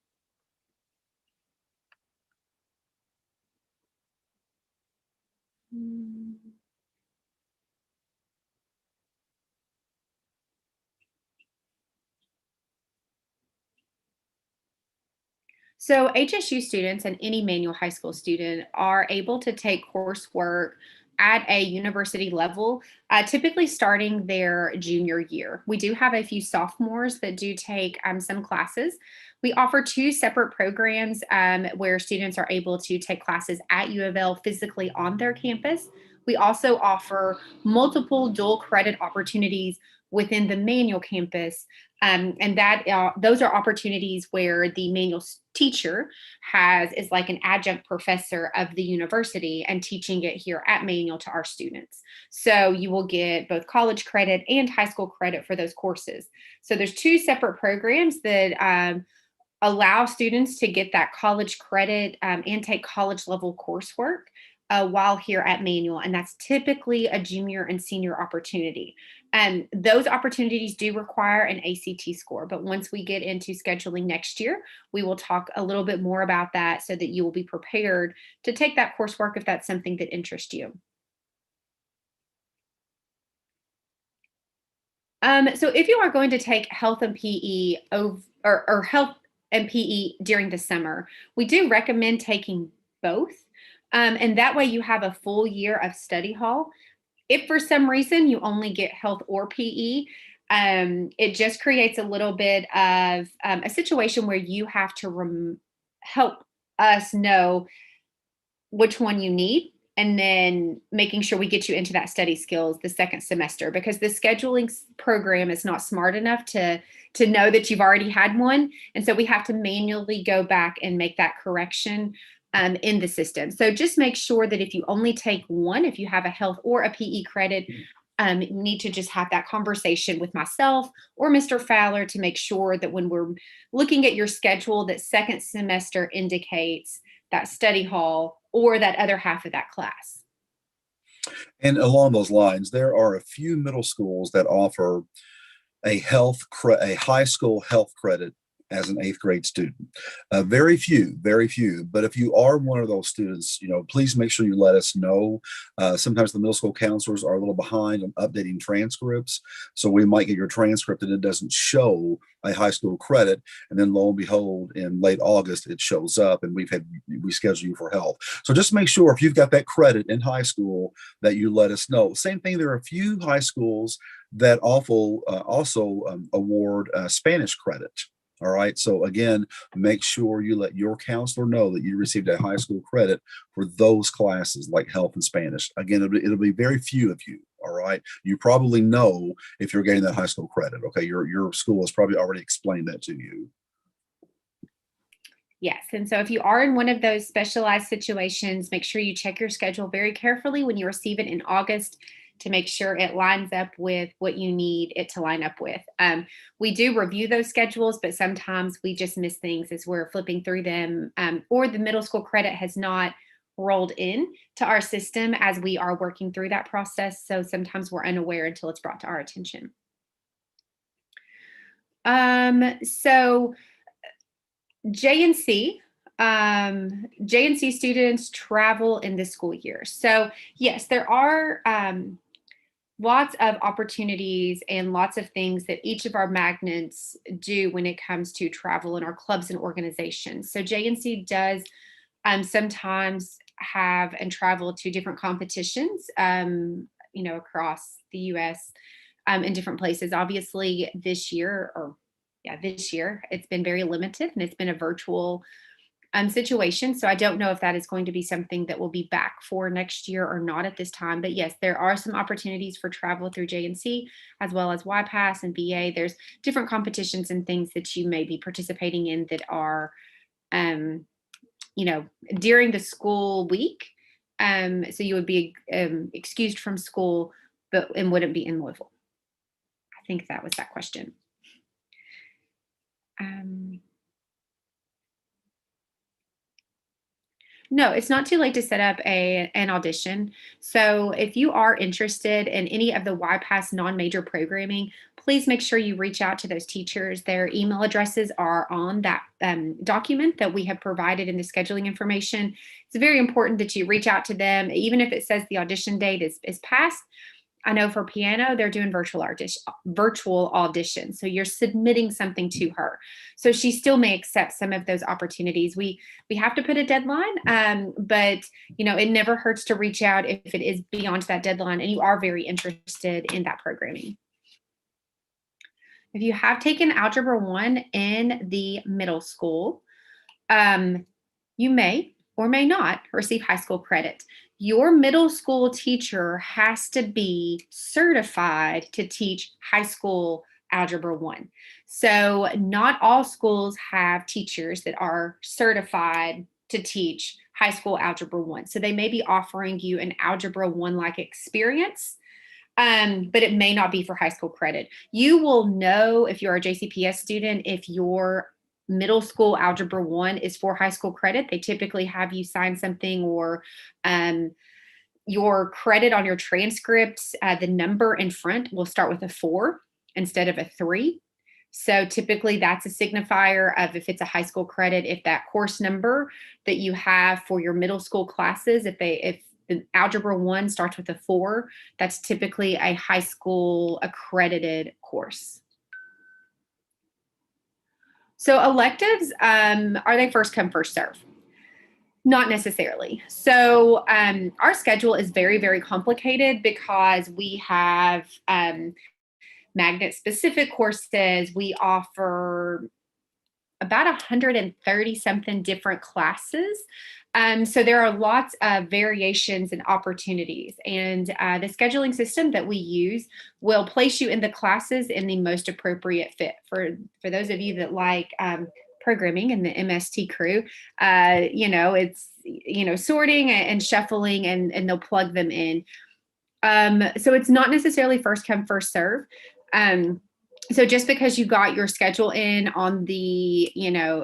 So HSU students and any manual high school student are able to take coursework at a university level, typically starting their junior year. We do have a few sophomores that do take some classes. We offer two separate programs where students are able to take classes at U of L physically on their campus. We also offer multiple dual credit opportunities within the manual campus, and those are opportunities where the manual teacher is like an adjunct professor of the university and teaching it here at manual to our students. So you will get both college credit and high school credit for those courses. So there's two separate programs that allow students to get that college credit and take college level coursework while here at manual, and that's typically a junior and senior opportunity. Those opportunities do require an ACT score, but once we get into scheduling next year, we will talk a little bit more about that so that you will be prepared to take that coursework if that's something that interests you. So if you are going to take health and PE or health and PE during the summer, we do recommend taking both. And that way you have a full year of study hall. If for some reason you only get health or PE, it just creates a little bit of a situation where you have to help us know which one you need, and then making sure we get you into that study skills the second semester, because the scheduling program is not smart enough to know that you've already had one. And so we have to manually go back and make that correction in the system. So just make sure that if you only take one, if you have a health or a PE credit, you need to just have that conversation with myself or Mr. Fowler to make sure that when we're looking at your schedule, that second semester indicates that study hall or that other half of that class. And along those lines, there are a few middle schools that offer a high school health credit as an 8th grade student. Very few, very few. But if you are one of those students, please make sure you let us know. Sometimes the middle school counselors are a little behind on updating transcripts. So we might get your transcript and it doesn't show a high school credit. And then lo and behold, in late August, it shows up and we schedule you for health. So just make sure if you've got that credit in high school that you let us know. Same thing, there are a few high schools that also award Spanish credit. All right. So again, make sure you let your counselor know that you received a high school credit for those classes like health and Spanish. Again, it'll be very few of you. All right. You probably know if you're getting that high school credit. Okay. Your school has probably already explained that to you. Yes. And so if you are in one of those specialized situations, make sure you check your schedule very carefully when you receive it in August to make sure it lines up with what you need it to line up with. We do review those schedules, but sometimes we just miss things as we're flipping through them, or the middle school credit has not rolled in to our system as we are working through that process. So sometimes we're unaware until it's brought to our attention. So JNC students travel in the school year. So yes, there are lots of opportunities and lots of things that each of our magnets do when it comes to travel in our clubs and organizations. So JNC does sometimes have and travel to different competitions, across the U.S. In different places. Obviously, this year it's been very limited and it's been a virtual situation. So I don't know if that is going to be something that will be back for next year or not at this time. But yes, there are some opportunities for travel through JNC as well as YPass and BA. There's different competitions and things that you may be participating in that are, during the school week. So you would be excused from school, and wouldn't be in Louisville. I think that was that question. No, it's not too late to set up an audition. So if you are interested in any of the YPass non-major programming, please make sure you reach out to those teachers. Their email addresses are on that document that we have provided in the scheduling information. It's very important that you reach out to them, even if it says the audition date is past. I know for piano, they're doing virtual auditions. So you're submitting something to her. So she still may accept some of those opportunities. We have to put a deadline, but it never hurts to reach out if it is beyond that deadline and you are very interested in that programming. If you have taken Algebra 1 in the middle school, you may or may not receive high school credit. Your middle school teacher has to be certified to teach high school Algebra 1. So not all schools have teachers that are certified to teach high school Algebra 1. So they may be offering you an Algebra 1-like experience, but it may not be for high school credit. You will know if you're a JCPS student if your middle school Algebra 1 is for high school credit. They typically have you sign something or your credit on your transcripts, the number in front will start with a 4 instead of a 3. So typically that's a signifier of if it's a high school credit, if that course number that you have for your middle school classes, if the Algebra 1 starts with a 4, that's typically a high school accredited course. So electives, are they first come, first serve? Not necessarily. So our schedule is very, very complicated because we have magnet specific courses. We offer about 130 something different classes. So there are lots of variations and opportunities. And the scheduling system that we use will place you in the classes in the most appropriate fit. For those of you that like programming and the MST crew, it's, sorting and shuffling and they'll plug them in. So it's not necessarily first come, first serve. So just because you got your schedule in on the,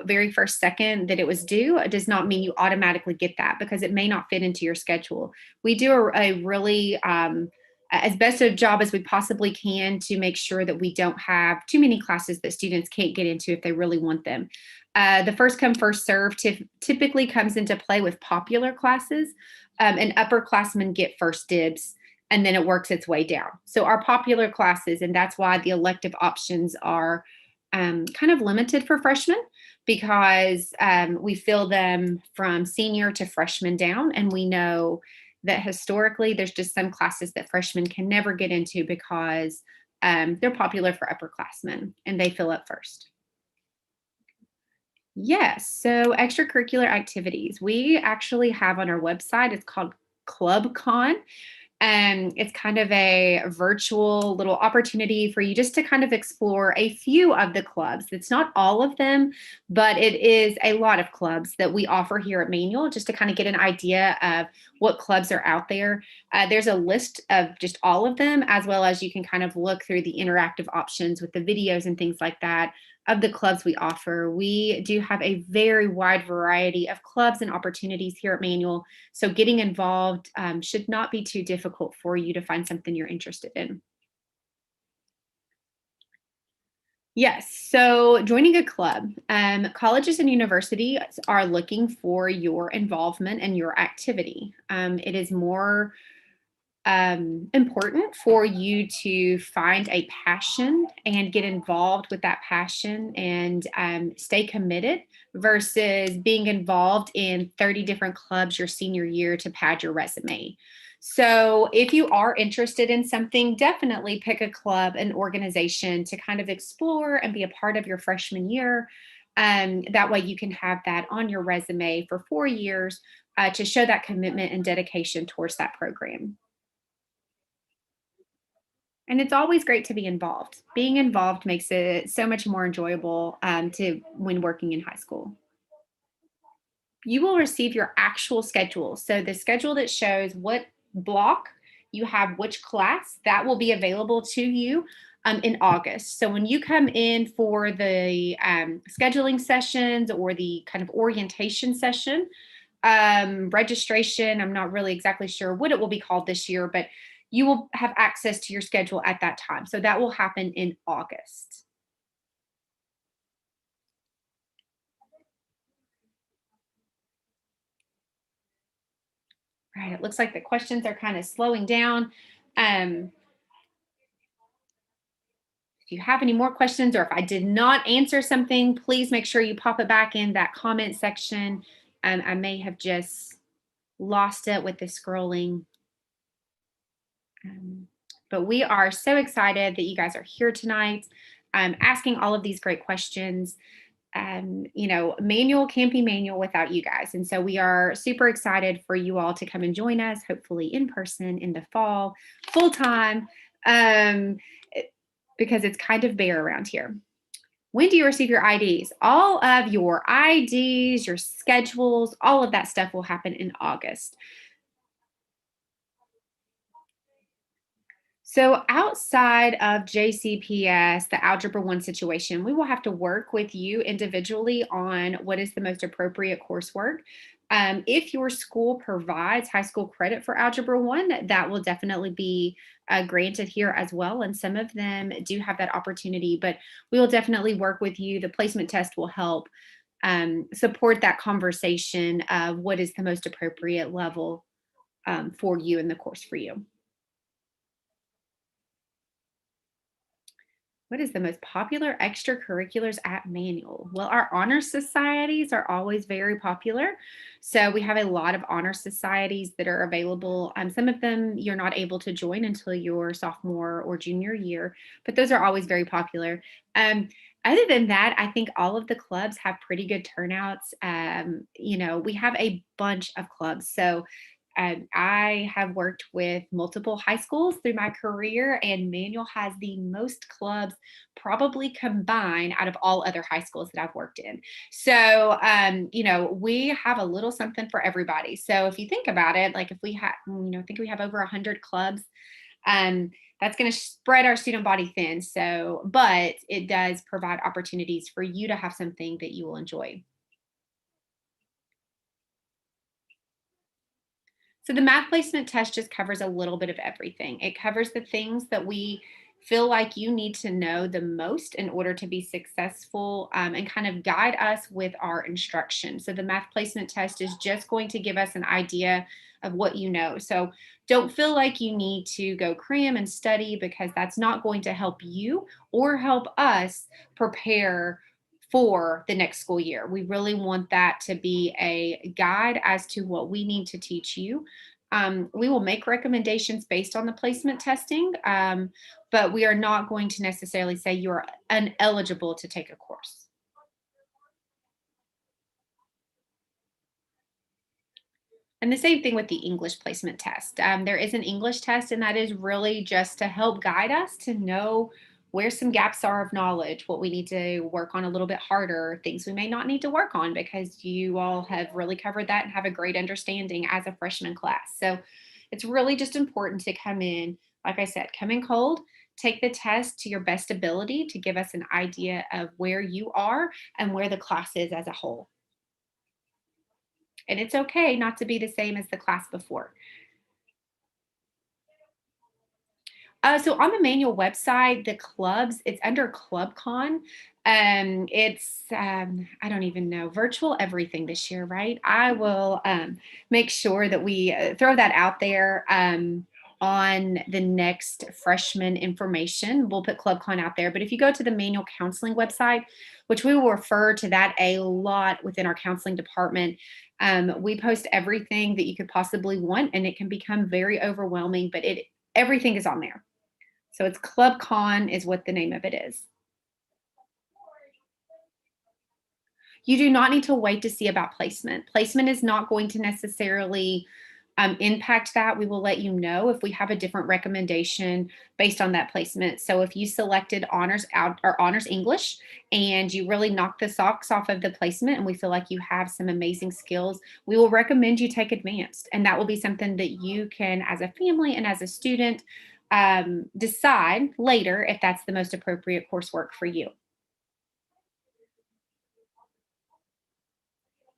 very first second that it was due does not mean you automatically get that because it may not fit into your schedule. We do a really, as best a job as we possibly can to make sure that we don't have too many classes that students can't get into if they really want them. The first come, first serve typically comes into play with popular classes, and upperclassmen get first dibs. And then it works its way down. So our popular classes, and that's why the elective options are kind of limited for freshmen because we fill them from senior to freshman down. And we know that historically there's just some classes that freshmen can never get into because they're popular for upperclassmen and they fill up first. Yes, so extracurricular activities. We actually have on our website, it's called ClubCon. It's kind of a virtual little opportunity for you just to kind of explore a few of the clubs. It's not all of them, but it is a lot of clubs that we offer here at Manual just to kind of get an idea of what clubs are out there. There's a list of just all of them, as well as you can kind of look through the interactive options with the videos and things like that of the clubs we offer. We do have a very wide variety of clubs and opportunities here at Manual. So getting involved should not be too difficult for you to find something you're interested in. Yes, so joining a club, colleges and universities are looking for your involvement and your activity. It is more important for you to find a passion and get involved with that passion and stay committed versus being involved in 30 different clubs your senior year to pad your resume. So if you are interested in something, definitely pick a club, an organization to kind of explore and be a part of your freshman year. That way you can have that on your resume for 4 years to show that commitment and dedication towards that program. And it's always great to be involved. Being involved makes it so much more enjoyable to when working in high school. You will receive your actual schedule. So the schedule that shows what block you have which class, that will be available to you in August. So when you come in for the scheduling sessions or the kind of orientation session, registration, I'm not really exactly sure what it will be called this year, but you will have access to your schedule at that time. So that will happen in August. Right, it looks like the questions are kind of slowing down. If you have any more questions or if I did not answer something, please make sure you pop it back in that comment section. I may have just lost it with the scrolling. But we are so excited that you guys are here tonight, asking all of these great questions. Manual can't be Manual without you guys. And so we are super excited for you all to come and join us, hopefully in person in the fall, full time, because it's kind of bare around here. When do you receive your IDs? All of your IDs, your schedules, all of that stuff will happen in August. So outside of JCPS, the Algebra 1 situation, we will have to work with you individually on what is the most appropriate coursework. If your school provides high school credit for Algebra 1, that will definitely be granted here as well. And some of them do have that opportunity, but we will definitely work with you. The placement test will help support that conversation of what is the most appropriate level for you in the course for you. What is the most popular extracurriculars at Manual? Well, our honor societies are always very popular. So we have a lot of honor societies that are available. Some of them you're not able to join until your sophomore or junior year, but those are always very popular. Other than that, I think all of the clubs have pretty good turnouts. We have a bunch of clubs. So I have worked with multiple high schools through my career, and Manual has the most clubs probably combined out of all other high schools that I've worked in. So, we have a little something for everybody. So, if you think about it, like if we have, I think we have over 100 clubs. Um, that's going to spread our student body thin. So, but it does provide opportunities for you to have something that you will enjoy. So the math placement test just covers a little bit of everything. It covers the things that we feel like you need to know the most in order to be successful, and kind of guide us with our instruction. So the math placement test is just going to give us an idea of what you know. So don't feel like you need to go cram and study, because that's not going to help you or help us prepare for the next school year. We really want that to be a guide as to what we need to teach you. We will make recommendations based on the placement testing, but we are not going to necessarily say you are ineligible to take a course. And the same thing with the English placement test. There is an English test, and that is really just to help guide us to know where some gaps are of knowledge, what we need to work on a little bit harder, things we may not need to work on, because you all have really covered that and have a great understanding as a freshman class. So it's really just important to come in, like I said, come in cold, take the test to your best ability to give us an idea of where you are and where the class is as a whole. And it's okay not to be the same as the class before. So on the Manual website, the clubs, it's under ClubCon. It's I don't even know, virtual everything this year, right? I will make sure that we throw that out there on the next freshman information. We'll put ClubCon out there. But if you go to the Manual counseling website, which we will refer to that a lot within our counseling department, we post everything that you could possibly want, and it can become very overwhelming, but everything is on there. So it's ClubCon is what the name of it is. You do not need to wait to see about placement. Placement is not going to necessarily impact that. We will let you know if we have a different recommendation based on that placement. So if you selected honors out or honors English and you really knocked the socks off of the placement, and we feel like you have some amazing skills, we will recommend you take advanced. And that will be something that you can, as a family and as a student, decide later if that's the most appropriate coursework for you.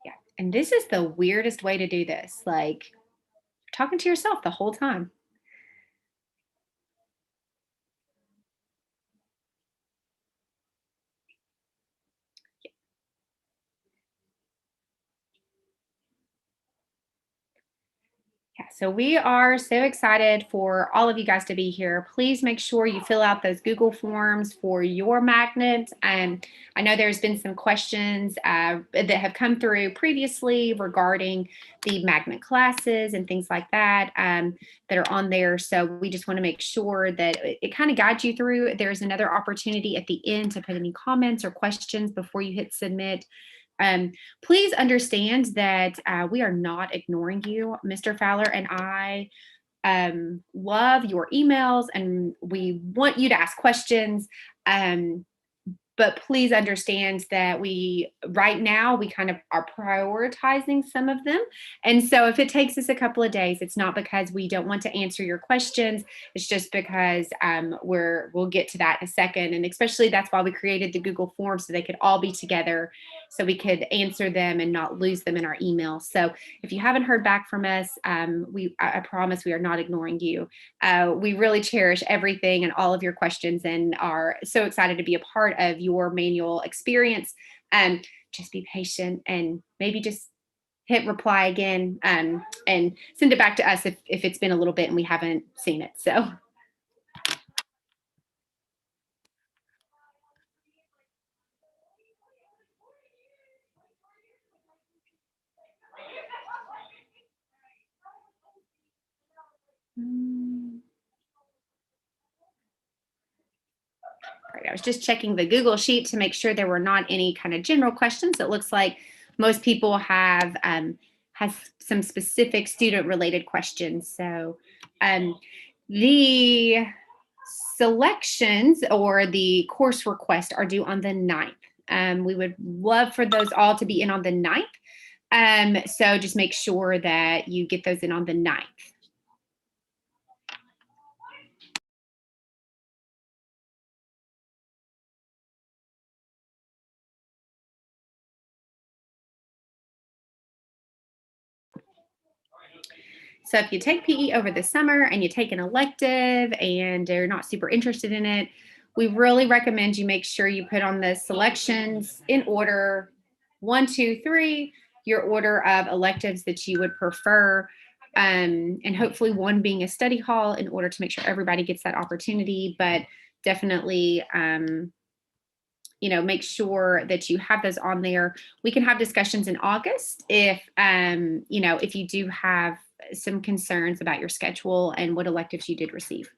Yeah. And this is the weirdest way to do this. Like, talking to yourself the whole time. Yeah, so we are so excited for all of you guys to be here. Please make sure you fill out those Google forms for your magnet. And I know there's been some questions that have come through previously regarding the magnet classes and things like that that are on there. So we just want to make sure that it kind of guides you through. There's another opportunity at the end to put any comments or questions before you hit submit. Please understand that we are not ignoring you. Mr. Fowler and I love your emails, and we want you to ask questions. But please understand that right now, we kind of are prioritizing some of them. And so if it takes us a couple of days, it's not because we don't want to answer your questions. It's just because we'll get to that in a second. And especially that's why we created the Google Forms, so they could all be together. so we could answer them and not lose them in our email. So if you haven't heard back from us, I promise we are not ignoring you. We really cherish everything and all of your questions and are so excited to be a part of your manual experience. Just be patient and maybe just hit reply again, and send it back to us if it's been a little bit and we haven't seen it. So. Right, I was just checking the Google Sheet to make sure there were not any kind of general questions. It looks like most people have has some specific student related questions. So the selections or the course request are due on the 9th. We would love for those all to be in on the 9th. So just make sure that you get those in on the 9th. So if you take PE over the summer and you take an elective and you're not super interested in it, we really recommend you make sure you put on the selections in order 1, 2, 3, your order of electives that you would prefer. And hopefully one being a study hall in order to make sure everybody gets that opportunity, but definitely, make sure that you have those on there. We can have discussions in August if you do have some concerns about your schedule and what electives you did receive.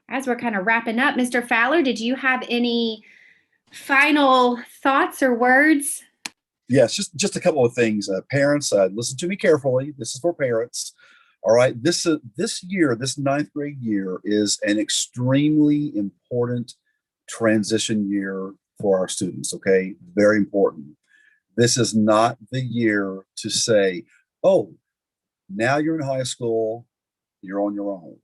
As we're kind of wrapping up, Mr. Fowler, did you have any final thoughts or words? Yes, just a couple of things. Parents, listen to me carefully. This is for parents. All right, this year, this ninth grade year, is an extremely important transition year for our students. Okay, very important. This is not the year to say, "Oh, now you're in high school, you're on your own."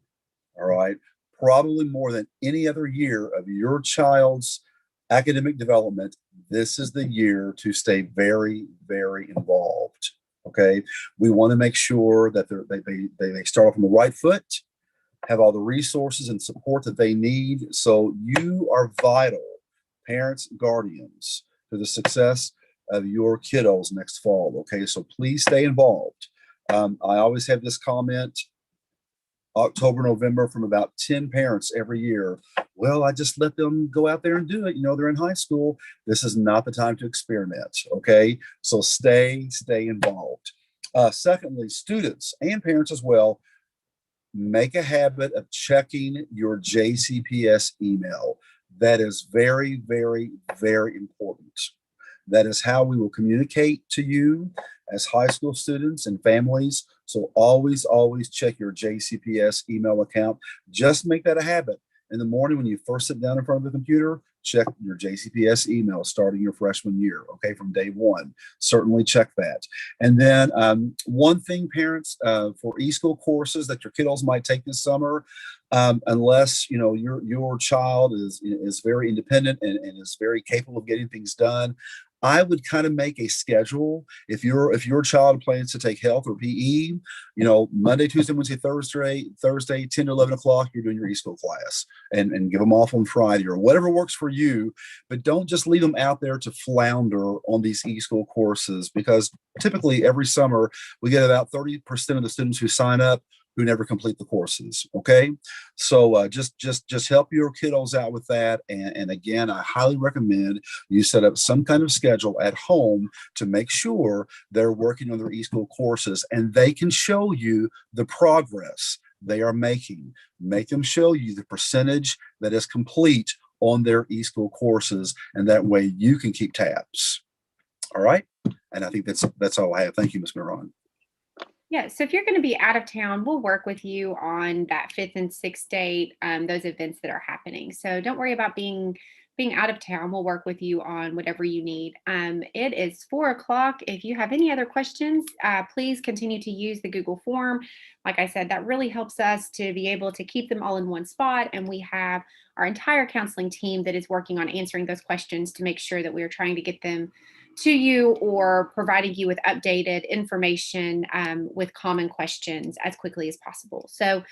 All right, probably more than any other year of your child's academic development, this is the year to stay very, very involved. Okay, we want to make sure that they start off on the right foot, have all the resources and support that they need. So you are vital, parents, guardians, to the success of your kiddos next fall. Okay, so please stay involved. I always have this comment October, November from about 10 parents every year. Well, I just let them go out there and do it. They're in high school. This is not the time to experiment. Okay, so stay involved. Secondly, students and parents as well, make a habit of checking your JCPS email. That is very, very, very important. That is how we will communicate to you as high school students and families. So always, always check your JCPS email account. Just make that a habit. In the morning when you first sit down in front of the computer, check your JCPS email starting your freshman year, okay, from day one. Certainly check that. And then one thing, parents, for e-school courses that your kiddos might take this summer, unless your child is very independent and is very capable of getting things done, I would kind of make a schedule. If your child plans to take health or PE, Monday, Tuesday, Wednesday, Thursday, 10 to 11 o'clock, you're doing your e-school class, and give them off on Friday or whatever works for you. But don't just leave them out there to flounder on these e-school courses, because typically every summer we get about 30% of the students who sign up who never complete the courses. Okay, so just help your kiddos out with that. And again, I highly recommend you set up some kind of schedule at home to make sure they're working on their e-school courses, and they can show you the progress they are making. Make them show you the percentage that is complete on their e-school courses, and that way you can keep tabs. All right, and I think that's all I have. Thank you, Ms. Miron. Yeah, so if you're going to be out of town, we'll work with you on that 5th and 6th date, those events that are happening. So don't worry about being out of town. We'll work with you on whatever you need. It is 4 o'clock. If you have any other questions, please continue to use the Google form. Like I said, that really helps us to be able to keep them all in one spot. And we have our entire counseling team that is working on answering those questions to make sure that we are trying to get them to you or providing you with updated information with common questions as quickly as possible. So,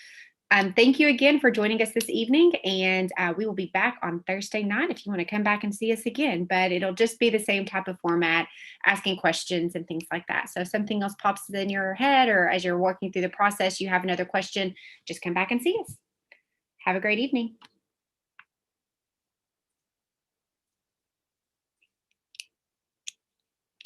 thank you again for joining us this evening. And we will be back on Thursday night if you want to come back and see us again. But it'll just be the same type of format, asking questions and things like that. So, if something else pops in your head or as you're working through the process, you have another question, just come back and see us. Have a great evening.